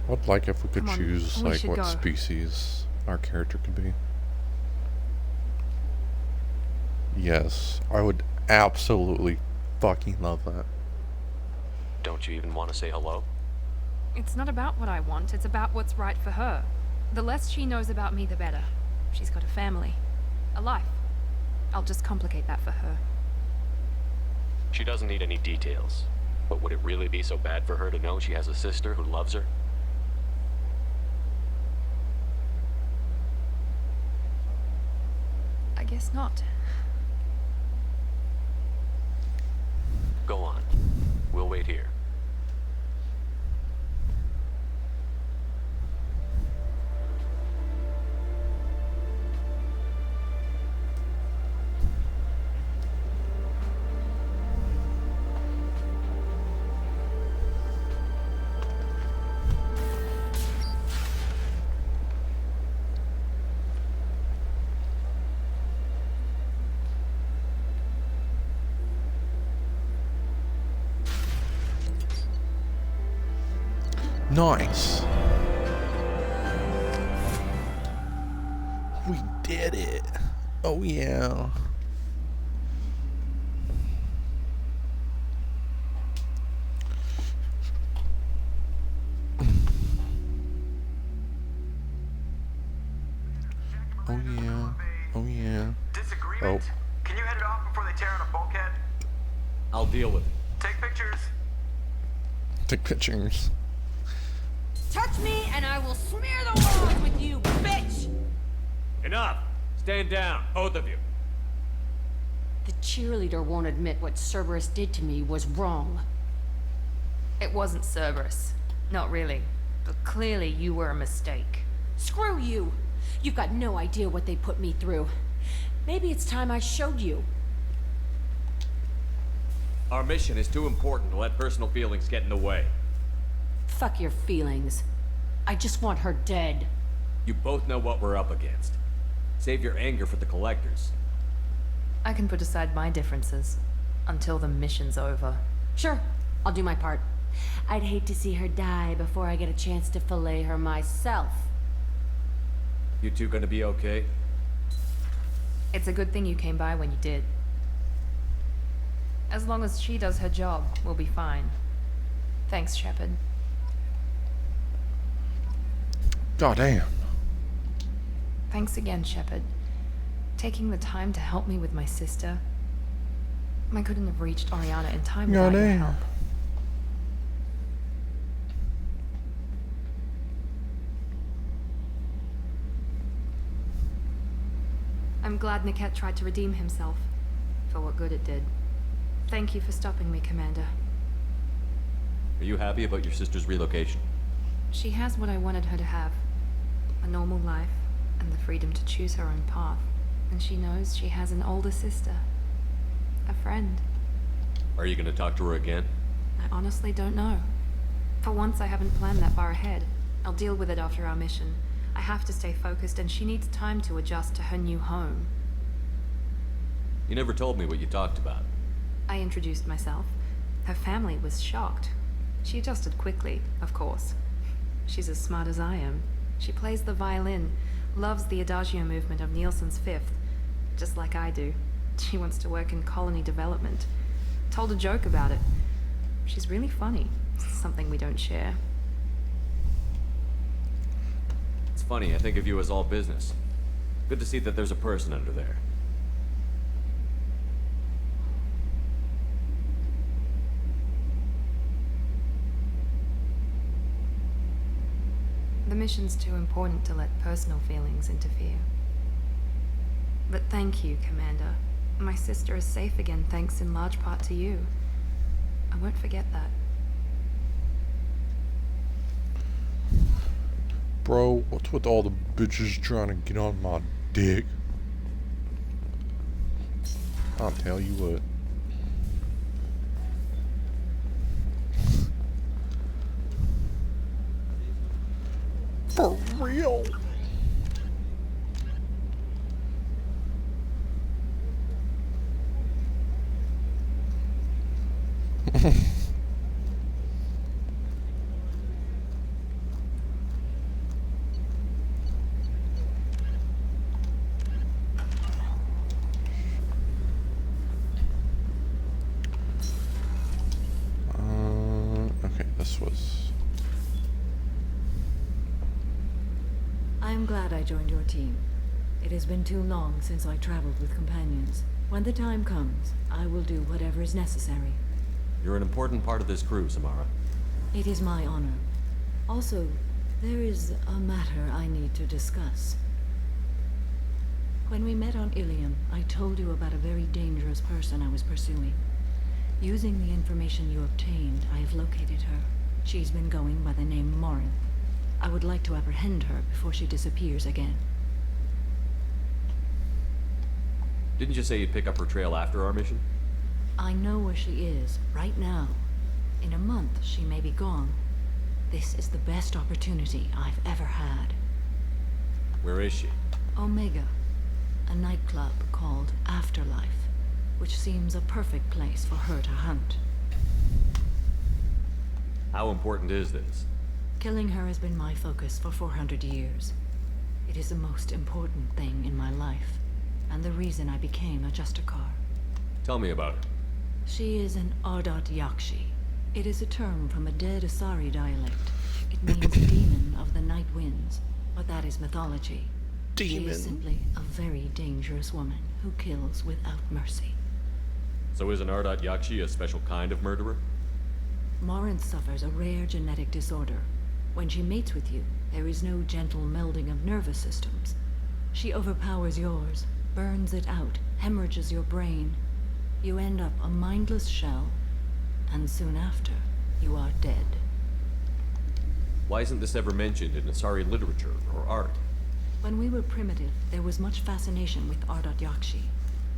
I'd like if we could Come on, choose we like should what go. species our character could be. Yes, I would absolutely fucking love that. Don't you even want to say hello? It's not about what I want, it's about what's right for her. The less she knows about me, the better. She's got a family. A life. I'll just complicate that for her. She doesn't need any details. But would it really be so bad for her to know she has a sister who loves her? I guess not. Go on. We'll wait here. Nice. We did it. Oh yeah. Oh yeah. Oh yeah. Oh. Can you head it off before they tear out a bulkhead? I'll deal with it. Take pictures. Take pictures. Touch me and I will smear the walls with you, bitch! Enough! Stand down, both of you. The cheerleader won't admit what Cerberus did to me was wrong. It wasn't Cerberus. Not really. But clearly you were a mistake. Screw you! You've got no idea what they put me through. Maybe it's time I showed you. Our mission is too important to let personal feelings get in the way. Fuck your feelings. I just want her dead. You both know what we're up against. Save your anger for the collectors. I can put aside my differences until the mission's over. Sure, I'll do my part. I'd hate to see her die before I get a chance to fillet her myself. You two gonna be okay? It's a good thing you came by when you did. As long as she does her job, we'll be fine. Thanks, Shepard. Goddamn. Thanks again, Shepard. Taking the time to help me with my sister. I couldn't have reached Oriana in time without your help. I'm glad Niket tried to redeem himself, for what good it did. Thank you for stopping me, Commander. Are you happy about your sister's relocation? She has what I wanted her to have. A normal life, and the freedom to choose her own path. And she knows she has an older sister. A friend. Are you gonna talk to her again? I honestly don't know. For once, I haven't planned that far ahead. I'll deal with it after our mission. I have to stay focused, and she needs time to adjust to her new home. You never told me what you talked about. I introduced myself. Her family was shocked. She adjusted quickly, of course. She's as smart as I am. She plays the violin, loves the Adagio movement of Nielsen's Fifth, just like I do. She wants to work in colony development. Told a joke about it. She's really funny. Something we don't share. It's funny, I think of you as all business. Good to see that there's a person under there. The mission's too important to let personal feelings interfere. But thank you, Commander. My sister is safe again thanks in large part to you. I won't forget that. Bro, what's with all the bitches trying to get on my dick? I'll tell you what. For real. Okay, this was... I am glad I joined your team. It has been too long since I traveled with companions. When the time comes, I will do whatever is necessary. You're an important part of this crew, Samara. It is my honor. Also, there is a matter I need to discuss. When we met on Ilium, I told you about a very dangerous person I was pursuing. Using the information you obtained, I have located her. She's been going by the name Morinth. I would like to apprehend her before she disappears again. Didn't you say you'd pick up her trail after our mission? I know where she is, right now. In a month, she may be gone. This is the best opportunity I've ever had. Where is she? Omega, a nightclub called Afterlife, which seems a perfect place for her to hunt. How important is this? Killing her has been my focus for 400 years. It is the most important thing in my life, and the reason I became a Justicar. Tell me about her. She is an Ardat Yakshi. It is a term from a dead Asari dialect. It means demon of the night winds, but that is mythology. She is simply a very dangerous woman who kills without mercy. So is an Ardat Yakshi a special kind of murderer? Morinth suffers a rare genetic disorder. When she mates with you, there is no gentle melding of nervous systems. She overpowers yours, burns it out, hemorrhages your brain. You end up a mindless shell, and soon after, you are dead. Why isn't this ever mentioned in Asari literature or art? When we were primitive, there was much fascination with Ardat Yakshi.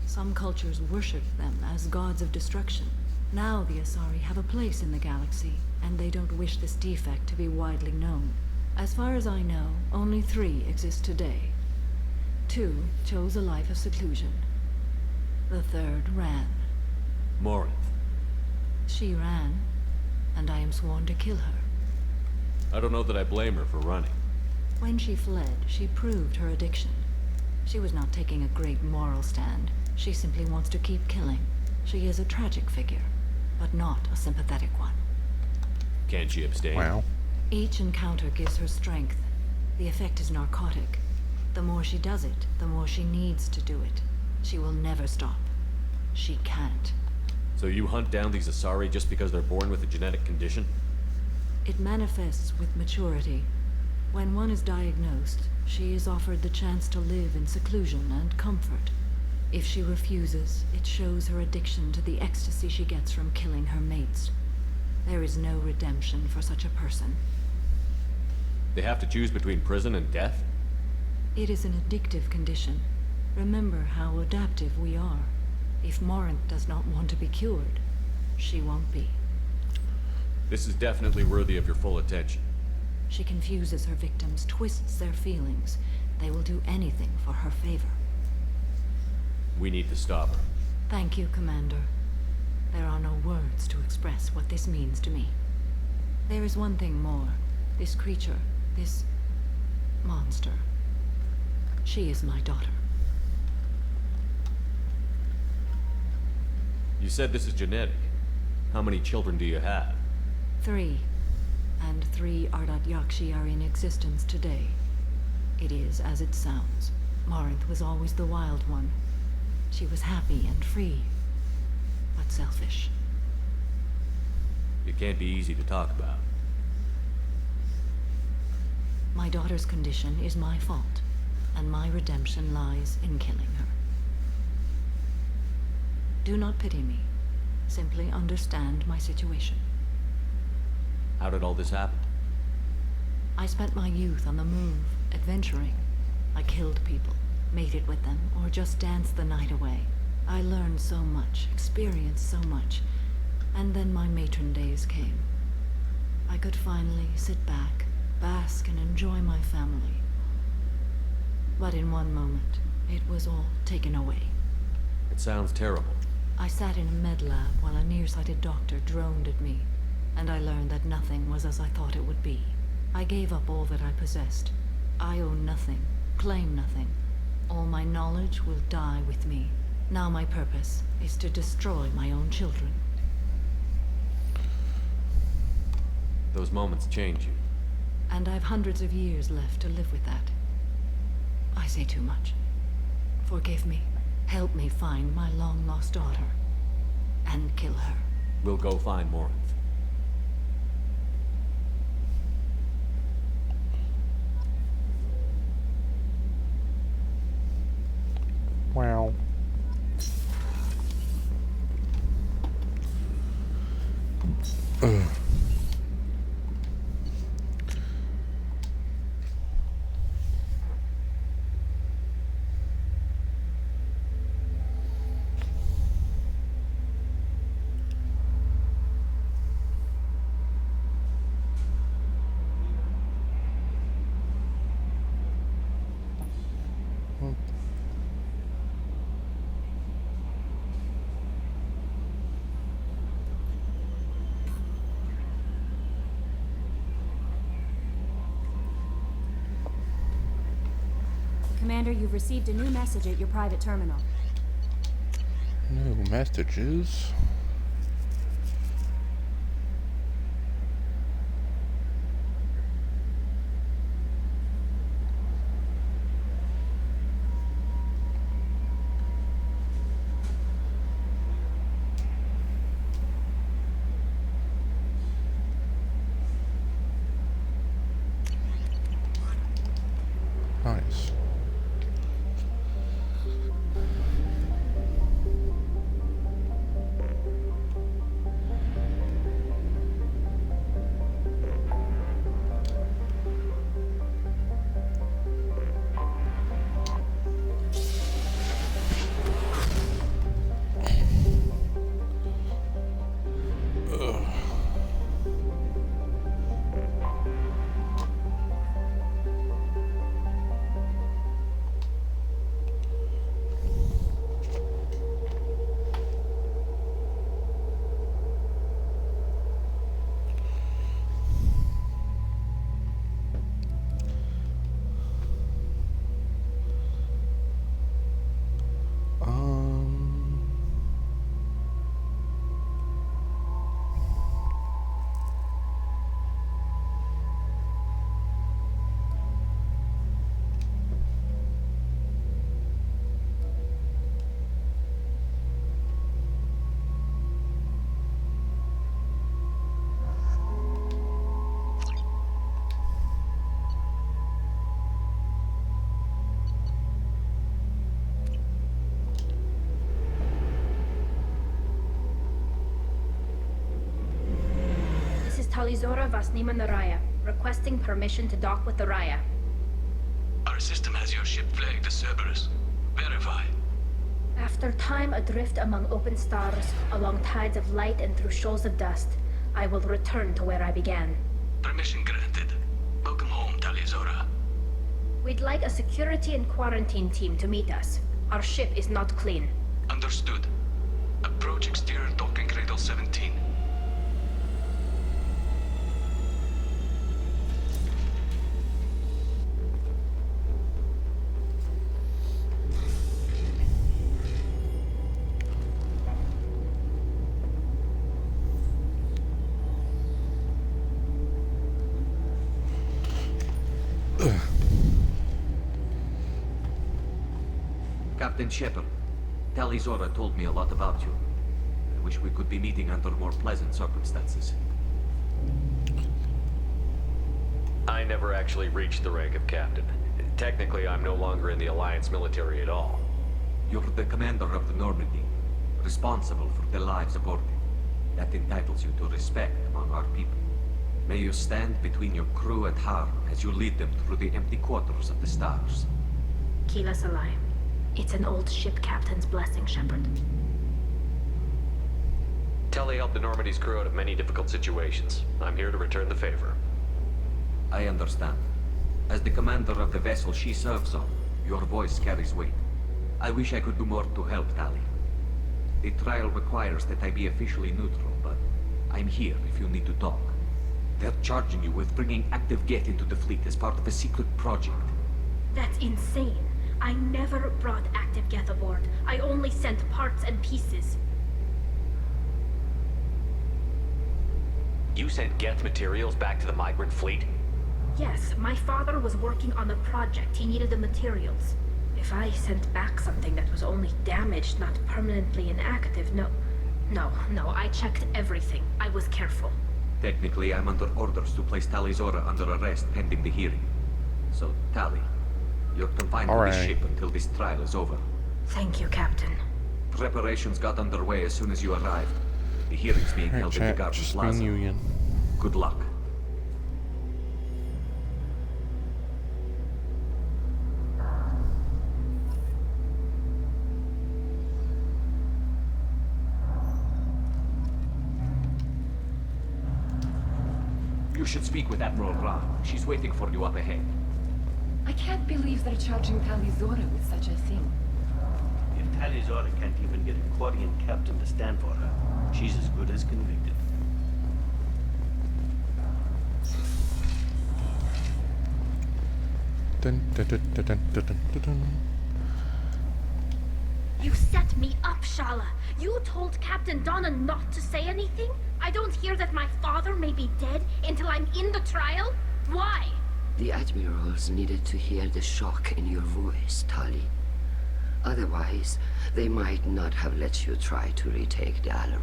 Some cultures worshipped them as gods of destruction. Now the Asari have a place in the galaxy, and they don't wish this defect to be widely known. As far as I know, only 3 exist today. 2 chose a life of seclusion. The 3rd ran. Morinth. She ran, and I am sworn to kill her. I don't know that I blame her for running. When she fled, she proved her addiction. She was not taking a great moral stand. She simply wants to keep killing. She is a tragic figure, but not a sympathetic one. Can't she abstain? Wow. Each encounter gives her strength. The effect is narcotic. The more she does it, the more she needs to do it. She will never stop. She can't. So you hunt down these Asari just because they're born with a genetic condition? It manifests with maturity. When one is diagnosed, she is offered the chance to live in seclusion and comfort. If she refuses, it shows her addiction to the ecstasy she gets from killing her mates. There is no redemption for such a person. They have to choose between prison and death? It is an addictive condition. Remember how adaptive we are. If Morinth does not want to be cured, she won't be. This is definitely worthy of your full attention. She confuses her victims, twists their feelings. They will do anything for her favor. We need to stop her. Thank you, Commander. There are no words to express what this means to me. There is one thing more. This creature, this monster. She is my daughter. You said this is genetic. How many children do you have? 3. And 3 Ardat Yakshi are in existence today. It is as it sounds. Morinth was always the wild one. She was happy and free, but selfish. It can't be easy to talk about. My daughter's condition is my fault, and my redemption lies in killing her. Do not pity me. Simply understand my situation. How did all this happen? I spent my youth on the move, adventuring. I killed people, mated with them, or just danced the night away. I learned so much, experienced so much, and then my matron days came. I could finally sit back, bask and enjoy my family. But in one moment, it was all taken away. It sounds terrible. I sat in a med lab while a nearsighted doctor droned at me, and I learned that nothing was as I thought it would be. I gave up all that I possessed. I own nothing, claim nothing. All my knowledge will die with me. Now my purpose is to destroy my own children. Those moments change you. And I've hundreds of years left to live with that. I say too much. Forgive me. Help me find my long-lost daughter. And kill her. We'll go find Morinth. Wow. Ugh. Commander, you've received a new message at your private terminal. New messages? Nice. Talizora Vasnima Naraya, requesting permission to dock with the Raya. Our system has your ship flagged as Cerberus. Verify. After time adrift among open stars, along tides of light and through shoals of dust, I will return to where I began. Permission granted. Welcome home, Talizora. We'd like a security and quarantine team to meet us. Our ship is not clean. Understood. Approach exterior docking cradle 17. Captain Shepard, Talizora told me a lot about you. I wish we could be meeting under more pleasant circumstances. I never actually reached the rank of captain. Technically, I'm no longer in the Alliance military at all. You're the commander of the Normandy, responsible for the lives aboard it. That entitles you to respect among our people. May you stand between your crew and harm as you lead them through the empty quarters of the stars. Keela Salai. It's an old ship captain's blessing, Shepard. Tali helped the Normandy's crew out of many difficult situations. I'm here to return the favor. I understand. As the commander of the vessel she serves on, your voice carries weight. I wish I could do more to help Tali. The trial requires that I be officially neutral, but I'm here if you need to talk. They're charging you with bringing active Geth into the fleet as part of a secret project. That's insane. I never brought active Geth aboard. I only sent parts and pieces. You sent Geth materials back to the migrant fleet? Yes, my father was working on a project. He needed the materials. If I sent back something that was only damaged, not permanently inactive, no, I checked everything. I was careful. Technically, I'm under orders to place Tali Zora under arrest pending the hearing. So, Tali, you're confined to the ship until this trial is over. Thank you, Captain. Preparations got underway as soon as you arrived. The hearing's being held in the Garden Plaza. Good luck. You should speak with Admiral Ra. She's waiting for you up ahead. I can't believe they're charging Tali Zora with such a thing. If Tali Zora can't even get a Quarian captain to stand for her, she's as good as convicted. Dun, dun, dun, dun, dun, dun, dun, dun. You set me up, Shala. You told Captain Donna not to say anything? I don't hear that my father may be dead until I'm in the trial? Why? The admirals needed to hear the shock in your voice, Tali. Otherwise, they might not have let you try to retake the Alaray.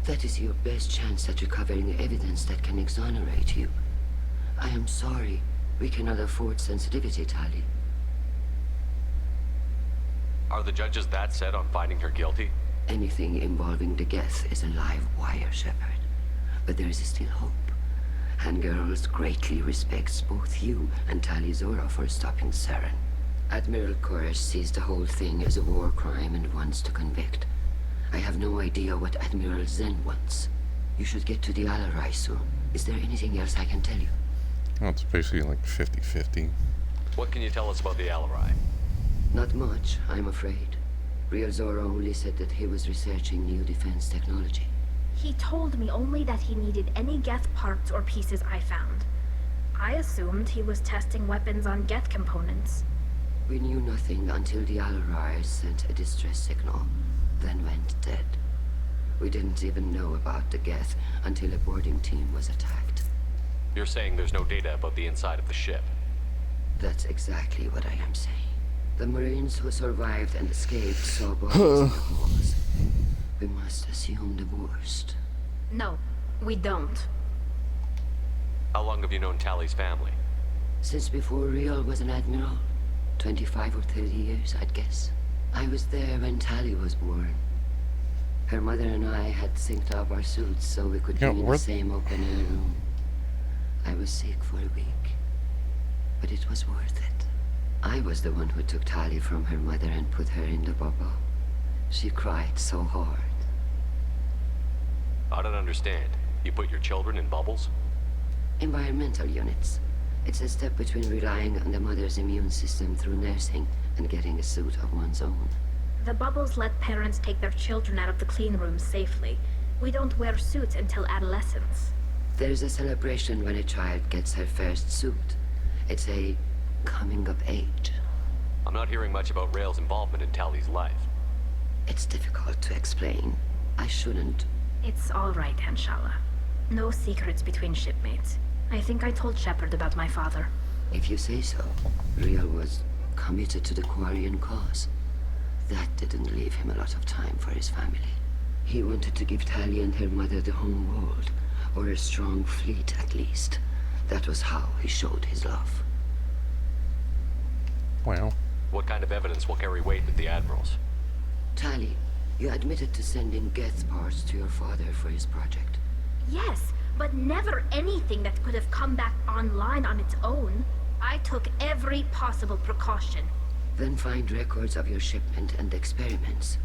That is your best chance at recovering evidence that can exonerate you. I am sorry. We cannot afford sensitivity, Tali. Are the judges that set on finding her guilty? Anything involving the Geth is a live wire, Shepard. But there is still hope. Handgirls greatly respects both you and Tali Zora for stopping Saren. Admiral Koresh sees the whole thing as a war crime and wants to convict. I have no idea what Admiral Zen wants. You should get to the Alarai soon. Is there anything else I can tell you? Well, it's basically like 50-50. What can you tell us about the Alarai? Not much, I'm afraid. Real Zora only said that he was researching new defense technology. He told me only that he needed any Geth parts or pieces I found. I assumed he was testing weapons on Geth components. We knew nothing until the Alarai sent a distress signal, then went dead. We didn't even know about the Geth until a boarding team was attacked. You're saying there's no data about the inside of the ship? That's exactly what I am saying. The Marines who survived and escaped saw bodies in the halls. We must assume the worst. No, we don't. How long have you known Tali's family? Since before Real was an admiral. 25 or 30 years, I'd guess. I was there when Tali was born. Her mother and I had synced up our suits so we could be in the same open-air room. I was sick for a week, but it was worth it. I was the one who took Tali from her mother and put her in the bubble. She cried so hard. I don't understand. You put your children in bubbles? Environmental units. It's a step between relying on the mother's immune system through nursing and getting a suit of one's own. The bubbles let parents take their children out of the clean rooms safely. We don't wear suits until adolescence. There's a celebration when a child gets her first suit. It's a coming of age. I'm not hearing much about Rael's involvement in Tali's life. It's difficult to explain. I shouldn't. It's all right, Anshala. No secrets between shipmates. I think I told Shepard about my father. If you say so. Real was committed to the Quarian cause. That didn't leave him a lot of time for his family. He wanted to give Tali and her mother the home world, or a strong fleet at least. That was how he showed his love. Wow. What kind of evidence will carry weight with the admirals? Tali, You admitted to sending Geth parts to your father for his project. Yes, but never anything that could have come back online on its own. I took every possible precaution. Then find records of your shipment and experiments.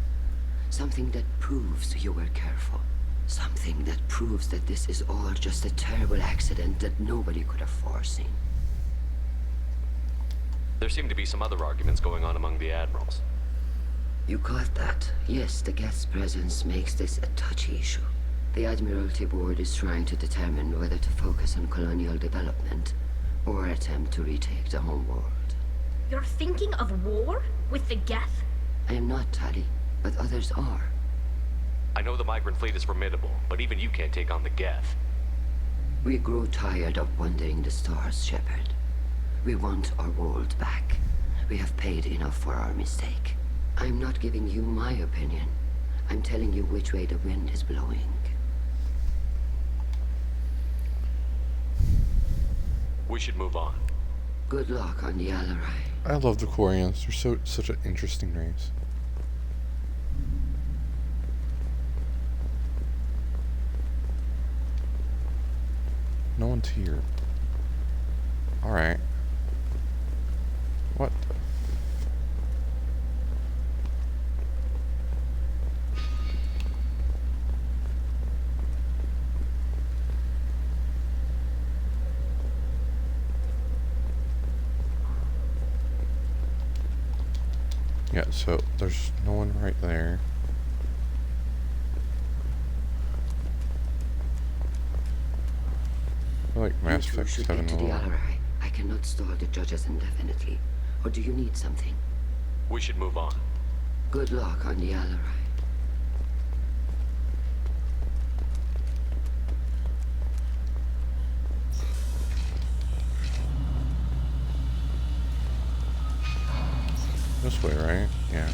Something that proves you were careful. Something that proves that this is all just a terrible accident that nobody could have foreseen. There seem to be some other arguments going on among the admirals. You caught that? Yes, the Geth's presence makes this a touchy issue. The Admiralty Board is trying to determine whether to focus on colonial development or attempt to retake the home world. You're thinking of war? With the Geth? I am not, Tali, but others are. I know the migrant fleet is formidable, but even you can't take on the Geth. We grow tired of wandering the stars, Shepard. We want our world back. We have paid enough for our mistake. I'm not giving you my opinion. I'm telling you which way the wind is blowing. We should move on. Good luck on the Alarai. I love the Quarians. They're such an interesting race. No one's here. Alright. What the Yeah, so there's no one right there. I feel like Mass Effect 7 to the will... Alarai. I cannot stall the judges indefinitely. Or do you need something? We should move on. Good luck on the Alarai. This way, right? Yeah.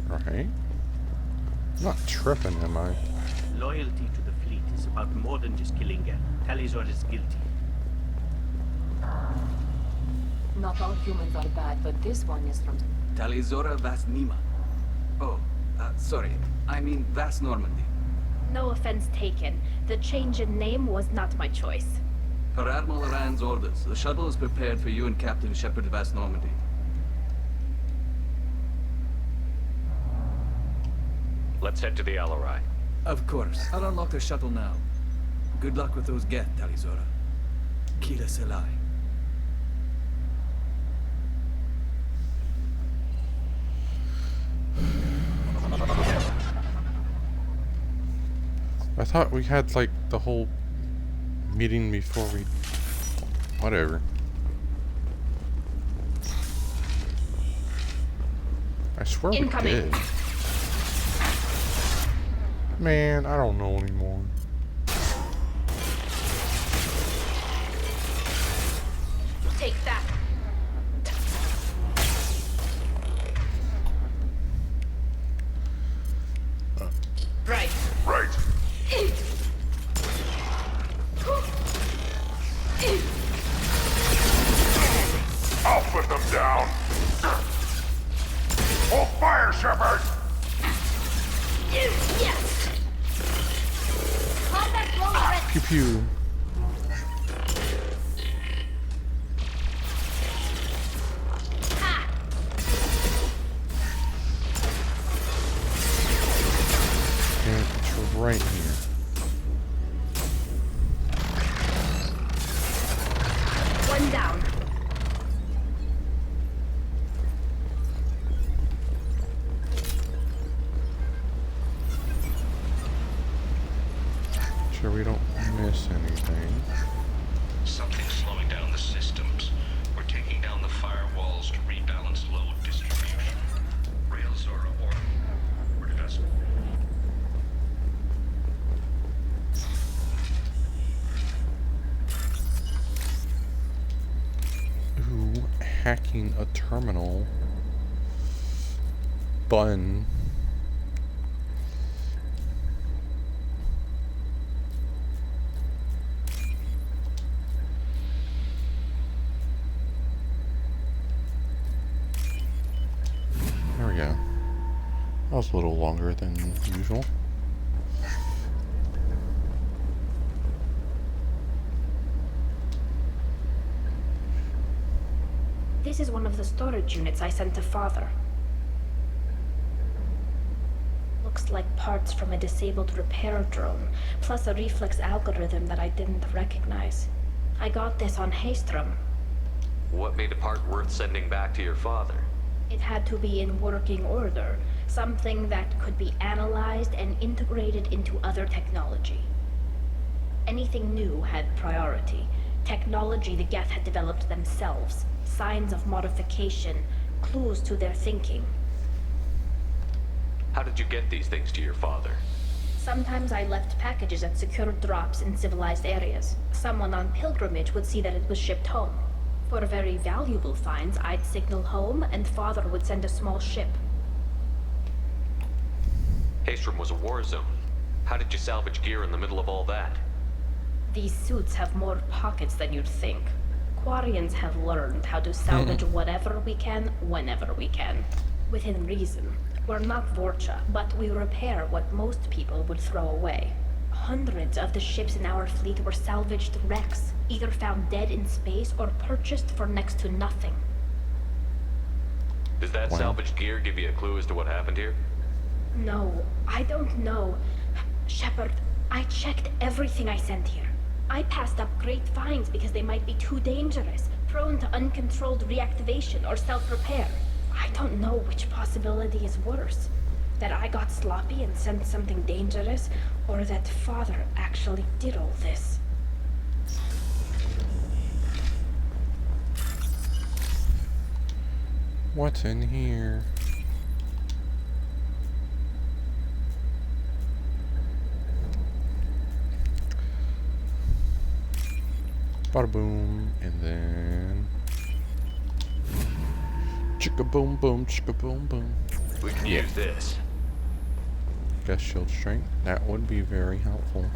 Right? I'm not tripping, am I? Loyalty to the fleet is about more than just killing Geth. Talizor is guilty. Not all humans are bad, but this one is from... Talizora Vas Nima. Oh, sorry. I mean Vas Normandy. No offense taken. The change in name was not my choice. Per Admiral Rand's orders, the shuttle is prepared for you and Captain Shepard Vas Normandy. Let's head to the Alarai. Of course. I'll unlock the shuttle now. Good luck with those Geth, Talizora. Kira Selai. I thought we had, like, the whole meeting before we... Whatever. I swear Incoming. we did. Man, I don't know anymore. Take that. Right. Right. I'll put them down. Hold fire, Shepard! Yes. Combat blow ready. Pew pew. And it's right here. One down. Sure we don't miss anything. Something's slowing down the systems. We're taking down the firewalls to rebalance load distribution. Rails are order. We're just... Ooh, hacking a terminal. Bun. was a little longer than usual. This is one of the storage units I sent to Father. Looks like parts from a disabled repair drone, plus a reflex algorithm that I didn't recognize. I got this on Haystrom. What made a part worth sending back to your father? It had to be in working order, something that could be analyzed and integrated into other technology. Anything new had priority. Technology the Geth had developed themselves, signs of modification, clues to their thinking. How did you get these things to your father? Sometimes I left packages at secured drops in civilized areas. Someone on pilgrimage would see that it was shipped home. For very valuable finds, I'd signal home, and Father would send a small ship. Haystrom was a war zone. How did you salvage gear in the middle of all that? These suits have more pockets than you'd think. Quarians have learned how to salvage whatever we can, whenever we can. Within reason. We're not Vorcha, but we repair what most people would throw away. Hundreds of the ships in our fleet were salvaged wrecks, either found dead in space or purchased for next to nothing. Does that salvaged gear give you a clue as to what happened here? No, I don't know. Shepard, I checked everything I sent here. I passed up great finds because they might be too dangerous, prone to uncontrolled reactivation or self-repair. I don't know which possibility is worse. That I got sloppy and sent something dangerous, or that Father actually did all this. What's in here? Bada boom, and then chicka boom boom, chicka boom boom. We can use this. Guess shield strength. That would be very helpful.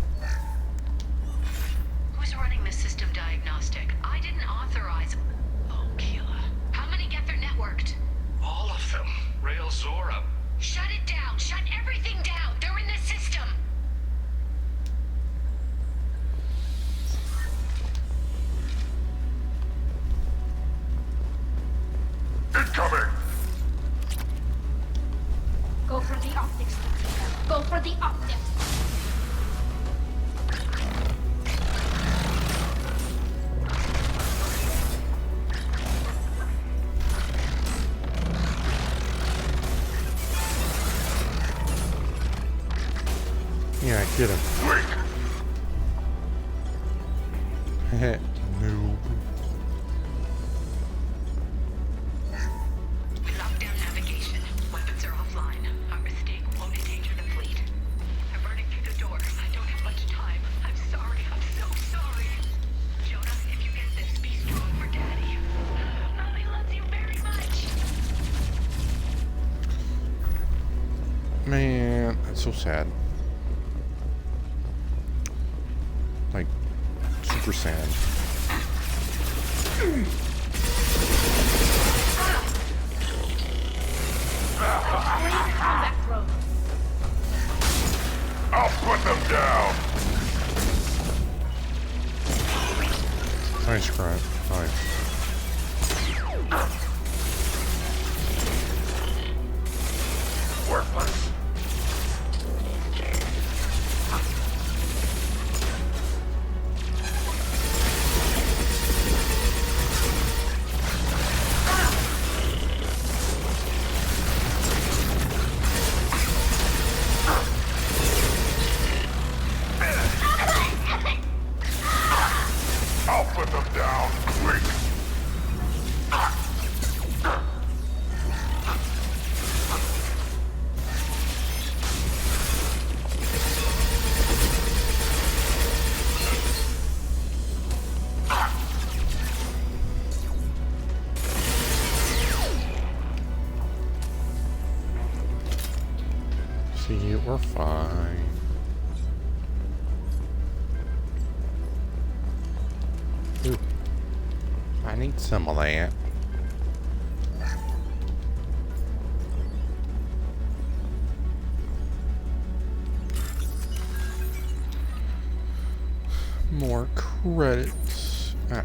Who's running the system diagnostic? I didn't authorize. Oh, Keela. How many get their networked? All of them. Rail Zora. Shut it down. Shut everything down. They're in the system. Incoming! Go for the optics. Go for the optics. Yeah, get him. Noob. Lockdown navigation. Weapons are offline. Our mistake won't endanger the fleet. I'm burning through the door. I don't have much time. I'm sorry. I'm so sorry. Jonah, if you get this, be strong for Daddy. Mommy loves you very much. Man, that's so sad. Like, super sad. I'll put them down! Nice crap. Nice. Worthless. I'll put them down, quick! See, we're fine. Ooh. I need some of that. More credits. Ah,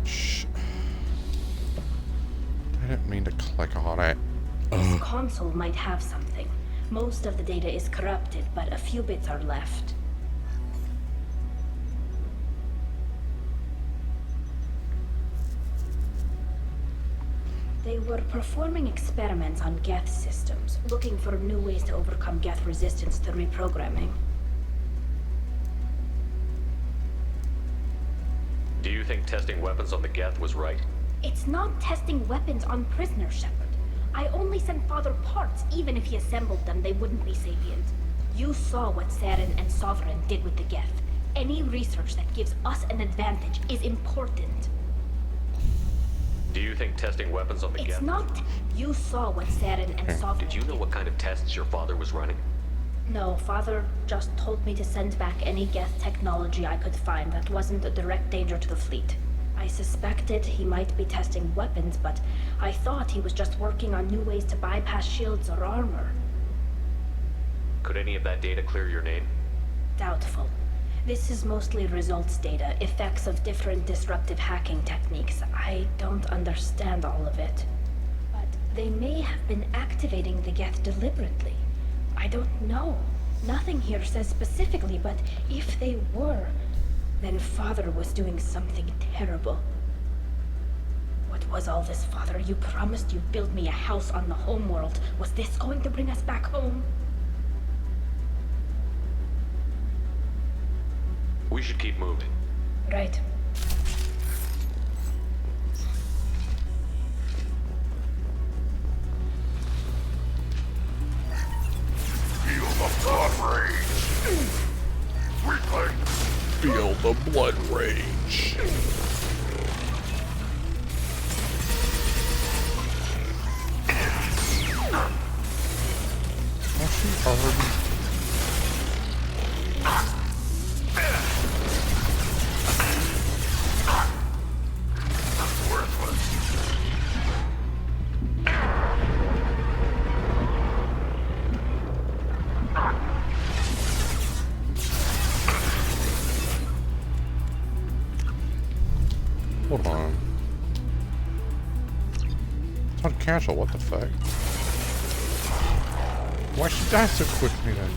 I didn't mean to click on it. This console might have something. Most of the data is corrupted, but a few bits are left. They were performing experiments on Geth systems, looking for new ways to overcome Geth resistance to reprogramming. Do you think testing weapons on the Geth was right? It's not testing weapons on prisoners, Shepard. I only sent Father parts. Even if he assembled them, they wouldn't be sapient. You saw what Saren and Sovereign did with the Geth. Any research that gives us an advantage is important. Do you think testing weapons on the Geth? It's not. You saw what Saren and Sovereign did. You know what kind of tests your father was running? No, Father just told me to send back any Geth technology I could find that wasn't a direct danger to the fleet. I suspected he might be testing weapons, but I thought he was just working on new ways to bypass shields or armor. Could any of that data clear your name? Doubtful. This is mostly results data, effects of different disruptive hacking techniques. I don't understand all of it. But they may have been activating the Geth deliberately. I don't know. Nothing here says specifically, but if they were, then Father was doing something terrible. What was all this, Father? You promised you'd build me a house on the homeworld. Was this going to bring us back home? We should keep moving. Right. Feel the blood rage. Weakling. Feel the blood rage. Actually, already. Hold on. It's on cancel, what the fuck? Why she die so quickly then?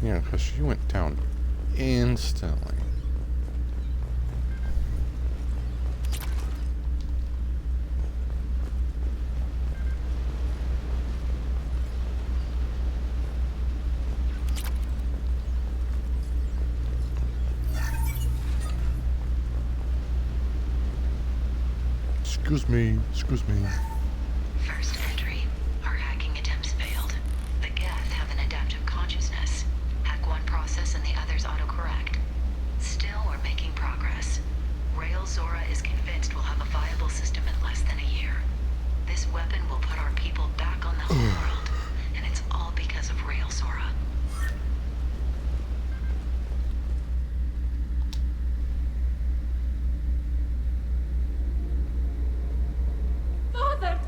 Yeah, because she went down instantly. Excuse me, excuse me. First entry. Our hacking attempts failed. The Geth have an adaptive consciousness. Hack one process and the others autocorrect. Still, we're making progress. Rael Zora is convinced we'll have a viable system in less than a year. This weapon will put our people back on the homeworld, and it's all because of Rael Zora. Father!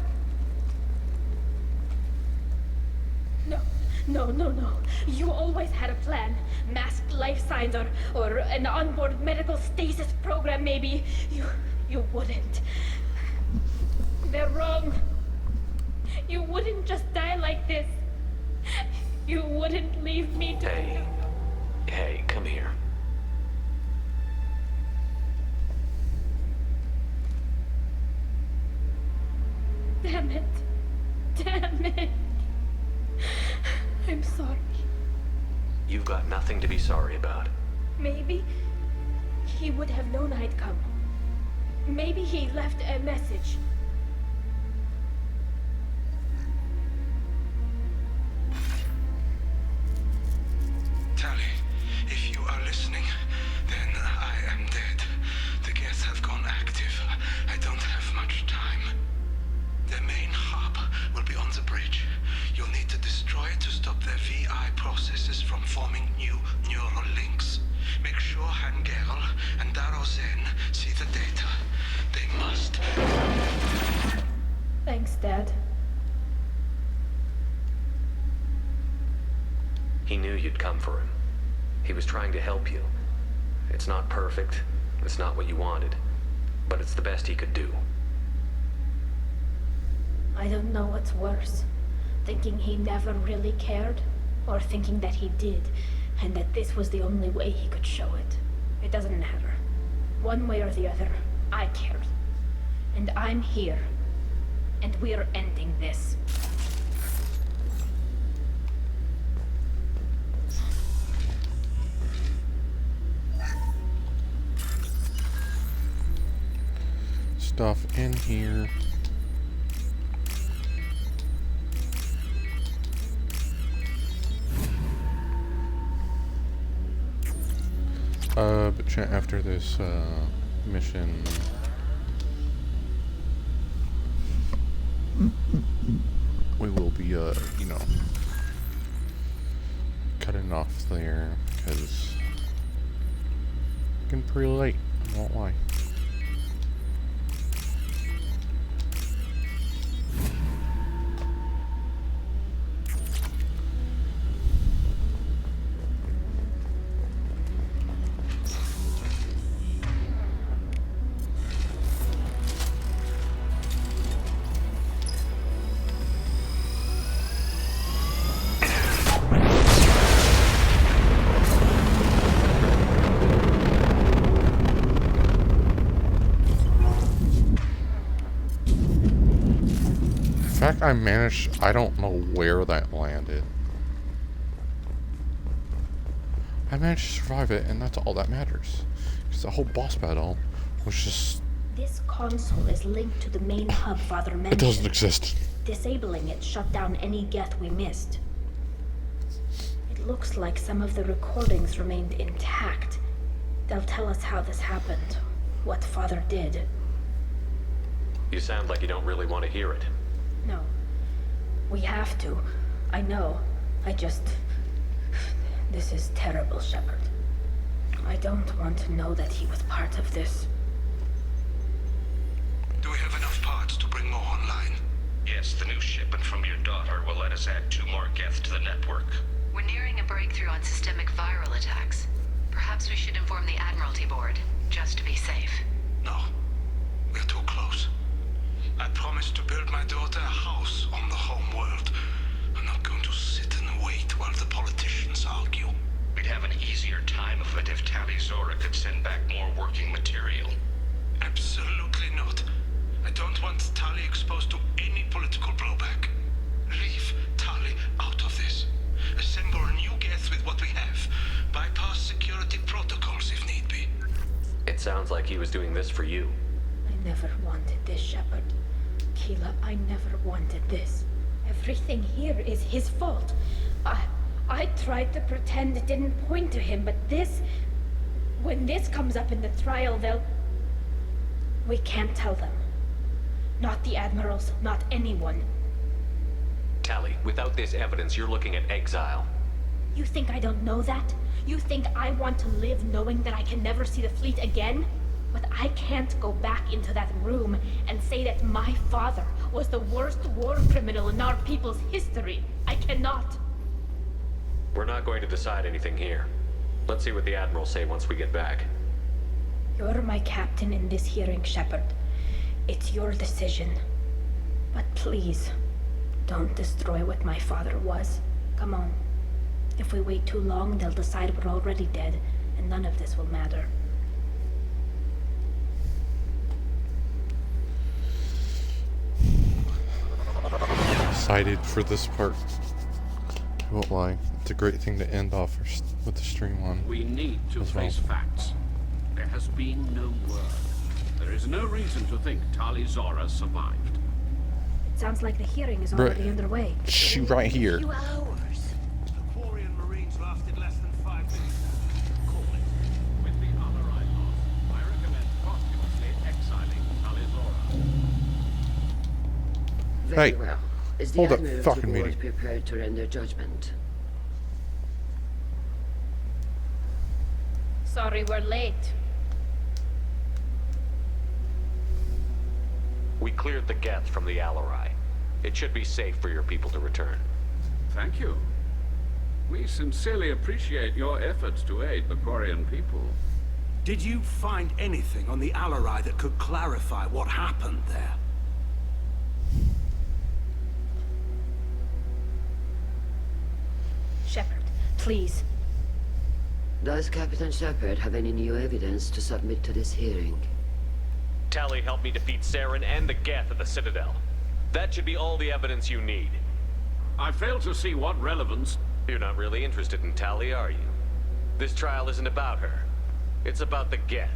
No. You always had a plan. Masked life signs or an onboard medical stasis program, maybe. You wouldn't. They're wrong. You wouldn't just die like this. You wouldn't leave me to... Hey, come here. Damn it. Damn it. I'm sorry. You've got nothing to be sorry about. Maybe he would have known I'd come. Maybe he left a message. Tali, if you are listening, then I am dead. The Geth have gone active. I don't have much time. Their main hub will be on the bridge. You'll need to destroy it to stop their VI processes from forming new neural links. Make sure Hangerl and Darozen see the data. They must. Thanks, Dad. He knew you'd come for him. He was trying to help you. It's not perfect. It's not what you wanted. But it's the best he could do. I don't know what's worse. Thinking he never really cared, or thinking that he did, and that this was the only way he could show it. It doesn't matter. One way or the other, I cared. And I'm here. And we're ending this. Stuff in here. But after this mission, we will be, you know, cutting off there because it's getting pretty late. I won't lie. I managed, I don't know where that landed. I managed to survive it, and that's all that matters. Because the whole boss battle was just... This console is linked to the main hub Father mentioned. It doesn't exist. Disabling it shut down any Geth we missed. It looks like some of the recordings remained intact. They'll tell us how this happened, what Father did. You sound like you don't really want to hear it. No. We have to. I know. I just... This is terrible, Shepard. I don't want to know that he was part of this. Do we have enough parts to bring more online? Yes, the new shipment from your daughter will let us add 2 more Geth to the network. We're nearing a breakthrough on systemic viral attacks. Perhaps we should inform the Admiralty Board, just to be safe. No. We're too close. I promised to build my daughter a house on the home world. I'm not going to sit and wait while the politicians argue. We'd have an easier time of it if Tali Zora could send back more working material. Absolutely not. I don't want Tali exposed to any political blowback. Leave Tali out of this. Assemble a new Geth with what we have. Bypass security protocols if need be. It sounds like he was doing this for you. I never wanted this, Shepard. Keela, I never wanted this. Everything here is his fault. I tried to pretend it didn't point to him, but this... When this comes up in the trial, they'll... We can't tell them. Not the Admirals, not anyone. Tali, without this evidence, you're looking at exile. You think I don't know that? You think I want to live knowing that I can never see the fleet again? But I can't go back into that room and say that my father was the worst war criminal in our people's history. I cannot. We're not going to decide anything here. Let's see what the Admirals say once we get back. You're my captain in this hearing, Shepard. It's your decision. But please, don't destroy what my father was. Come on. If we wait too long, they'll decide we're already dead, and none of this will matter. excited for this part. I won't lie. It's a great thing to end off with the stream on. We need to as well. face facts. There has been no word. There is no reason to think Tali Zora survived. It sounds like the hearing is Right. already underway. She right here. Few hours. The Quarian Marines lasted less than 5 minutes. Call it. With the other I lost, I recommend posthumously exiling Tali Zora. Very Hey, well. Is the hold up Admiralty fucking Board meeting. prepared to render judgment? Sorry we're late. We cleared the Geth from the Alarai. It should be safe for your people to return. Thank you. We sincerely appreciate your efforts to aid the Quarian people. Did you find anything on the Alarai that could clarify what happened there? Shepard, please. Does Captain Shepard have any new evidence to submit to this hearing? Tali helped me defeat Saren and the Geth at the Citadel. That should be all the evidence you need. I fail to see what relevance... You're not really interested in Tali, are you? This trial isn't about her. It's about the Geth.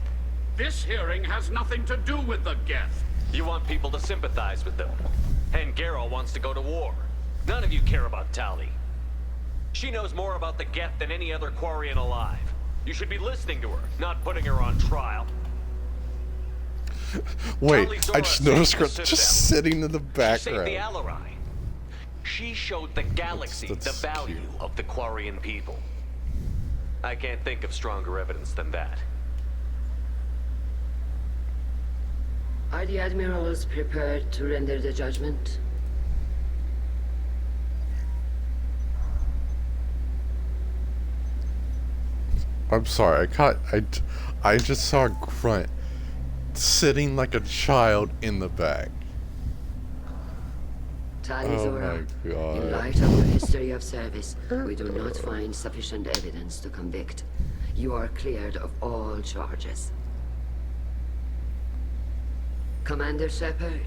This hearing has nothing to do with the Geth. You want people to sympathize with them. And Garrow wants to go to war. None of you care about Tali. She knows more about the Geth than any other Quarian alive. You should be listening to her, not putting her on trial. Wait, Tali I Zora just saved noticed the her Citadel. just sitting in the She saved background. the Alarai. She showed the galaxy That's the value of the Quarian people. I can't think of stronger evidence than that. Are the admirals prepared to render the judgment? I'm sorry, I just saw a grunt sitting like a child in the back. Tali Oh Zora, my God. in light of your history of service, we do not find sufficient evidence to convict. You are cleared of all charges. Commander Shepard,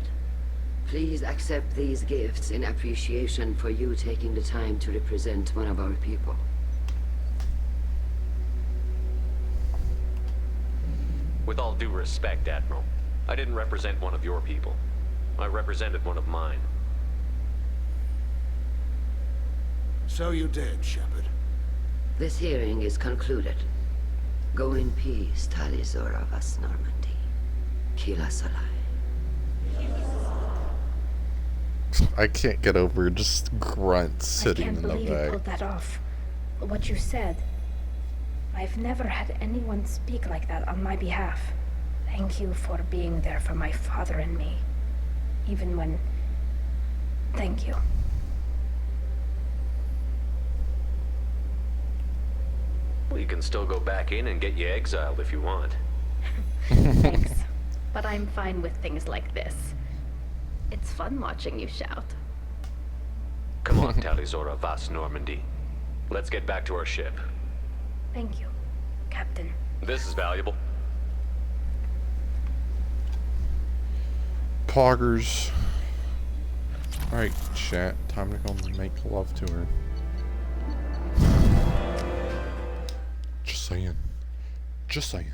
please accept these gifts in appreciation for you taking the time to represent one of our people. With all due respect, Admiral, I didn't represent one of your people. I represented one of mine. So you did, Shepard. This hearing is concluded. Go in peace, Tali Zora Vas Normandy. Kila Salai. I can't get over just grunt I sitting can't in the believe you back. pulled that off. What you said. I've never had anyone speak like that on my behalf. Thank you for being there for my father and me. Even when... Thank you. Well, you can still go back in and get you exiled if you want. Thanks. But I'm fine with things like this. It's fun watching you shout. Come on, Tali Zora Vas Normandy. Let's get back to our ship. Thank you, Captain. This is valuable. Poggers. Alright, chat. Time to go make love to her. Just saying. Just saying.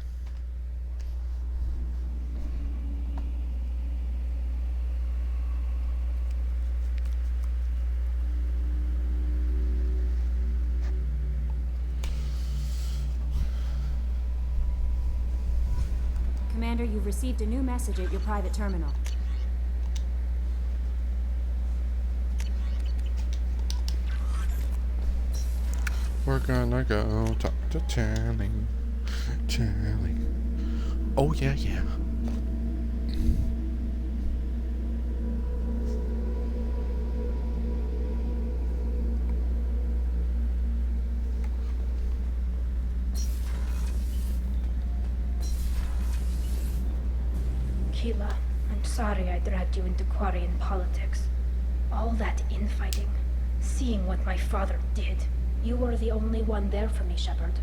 Commander, you've received a new message at your private terminal. We're gonna go talk to Tali. Tali. Oh, yeah, yeah. Keela, I'm sorry I dragged you into Quarian politics. All that infighting, seeing what my father did. You were the only one there for me, Shepard.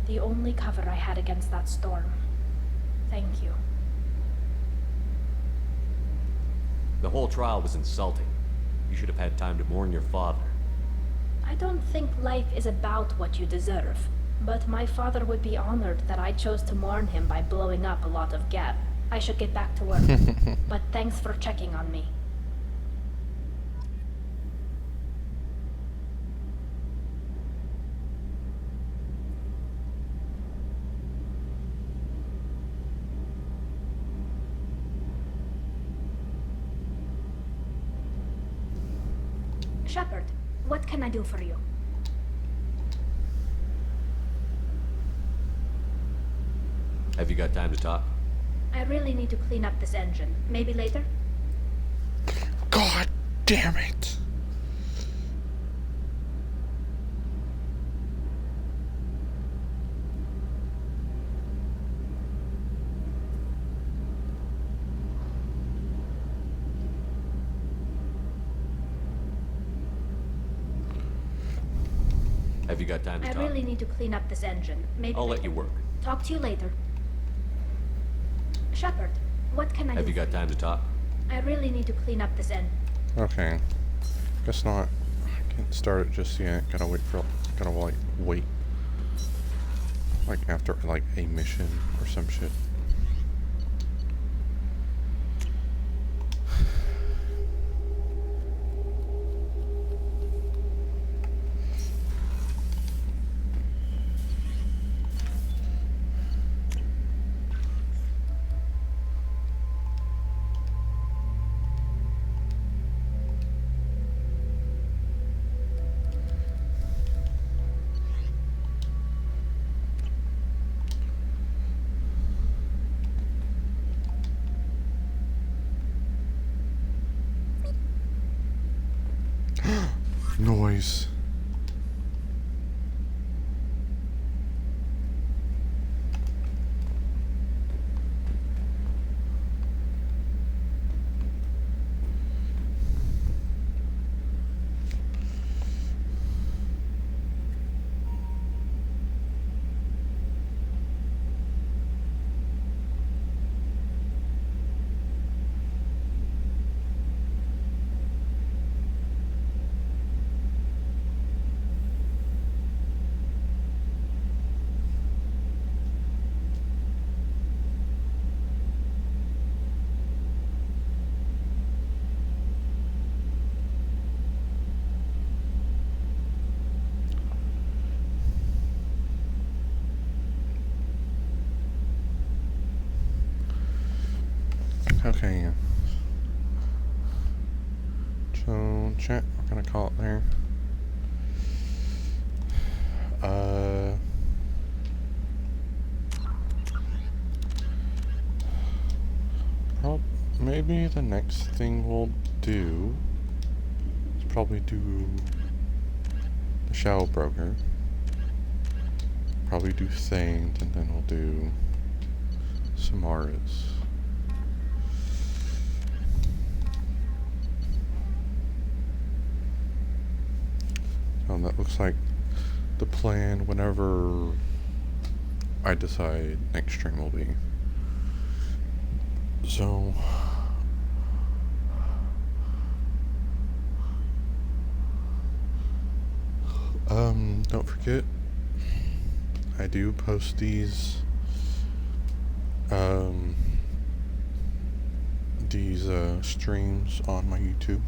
The only cover I had against that storm. Thank you. The whole trial was insulting. You should have had time to mourn your father. I don't think life is about what you deserve, but my father would be honored that I chose to mourn him by blowing up a lot of gab. I should get back to work, but thanks for checking on me. Shepard, what can I do for you? Have you got time to talk? I really need to clean up this engine. Maybe later? God damn it! Have you got time to I talk? really need to clean up this engine. Maybe I'll later. let you work. Talk to you later. Shepard, what can I do? Have you got time to talk? I really need to clean up this engine. Okay. Guess not. I can't start it just yet. Gotta wait. Like after like a mission or some shit. Noise. Okay. So, chat, we're gonna call it there. Maybe the next thing we'll do is probably do the Shadow Broker. Probably do Thanes, and then we'll do Samaras. That looks like the plan whenever I decide next stream will be. So, don't forget, I do post these streams on my YouTube,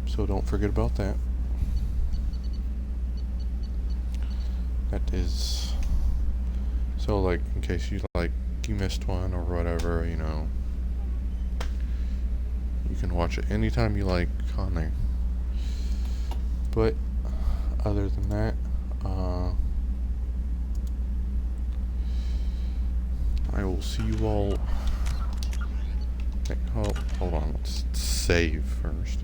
so don't forget about that. That is, so like, in case you missed one or whatever, you know, you can watch it anytime you like on there. But other than that, I will see you all. Hold on, let's save first.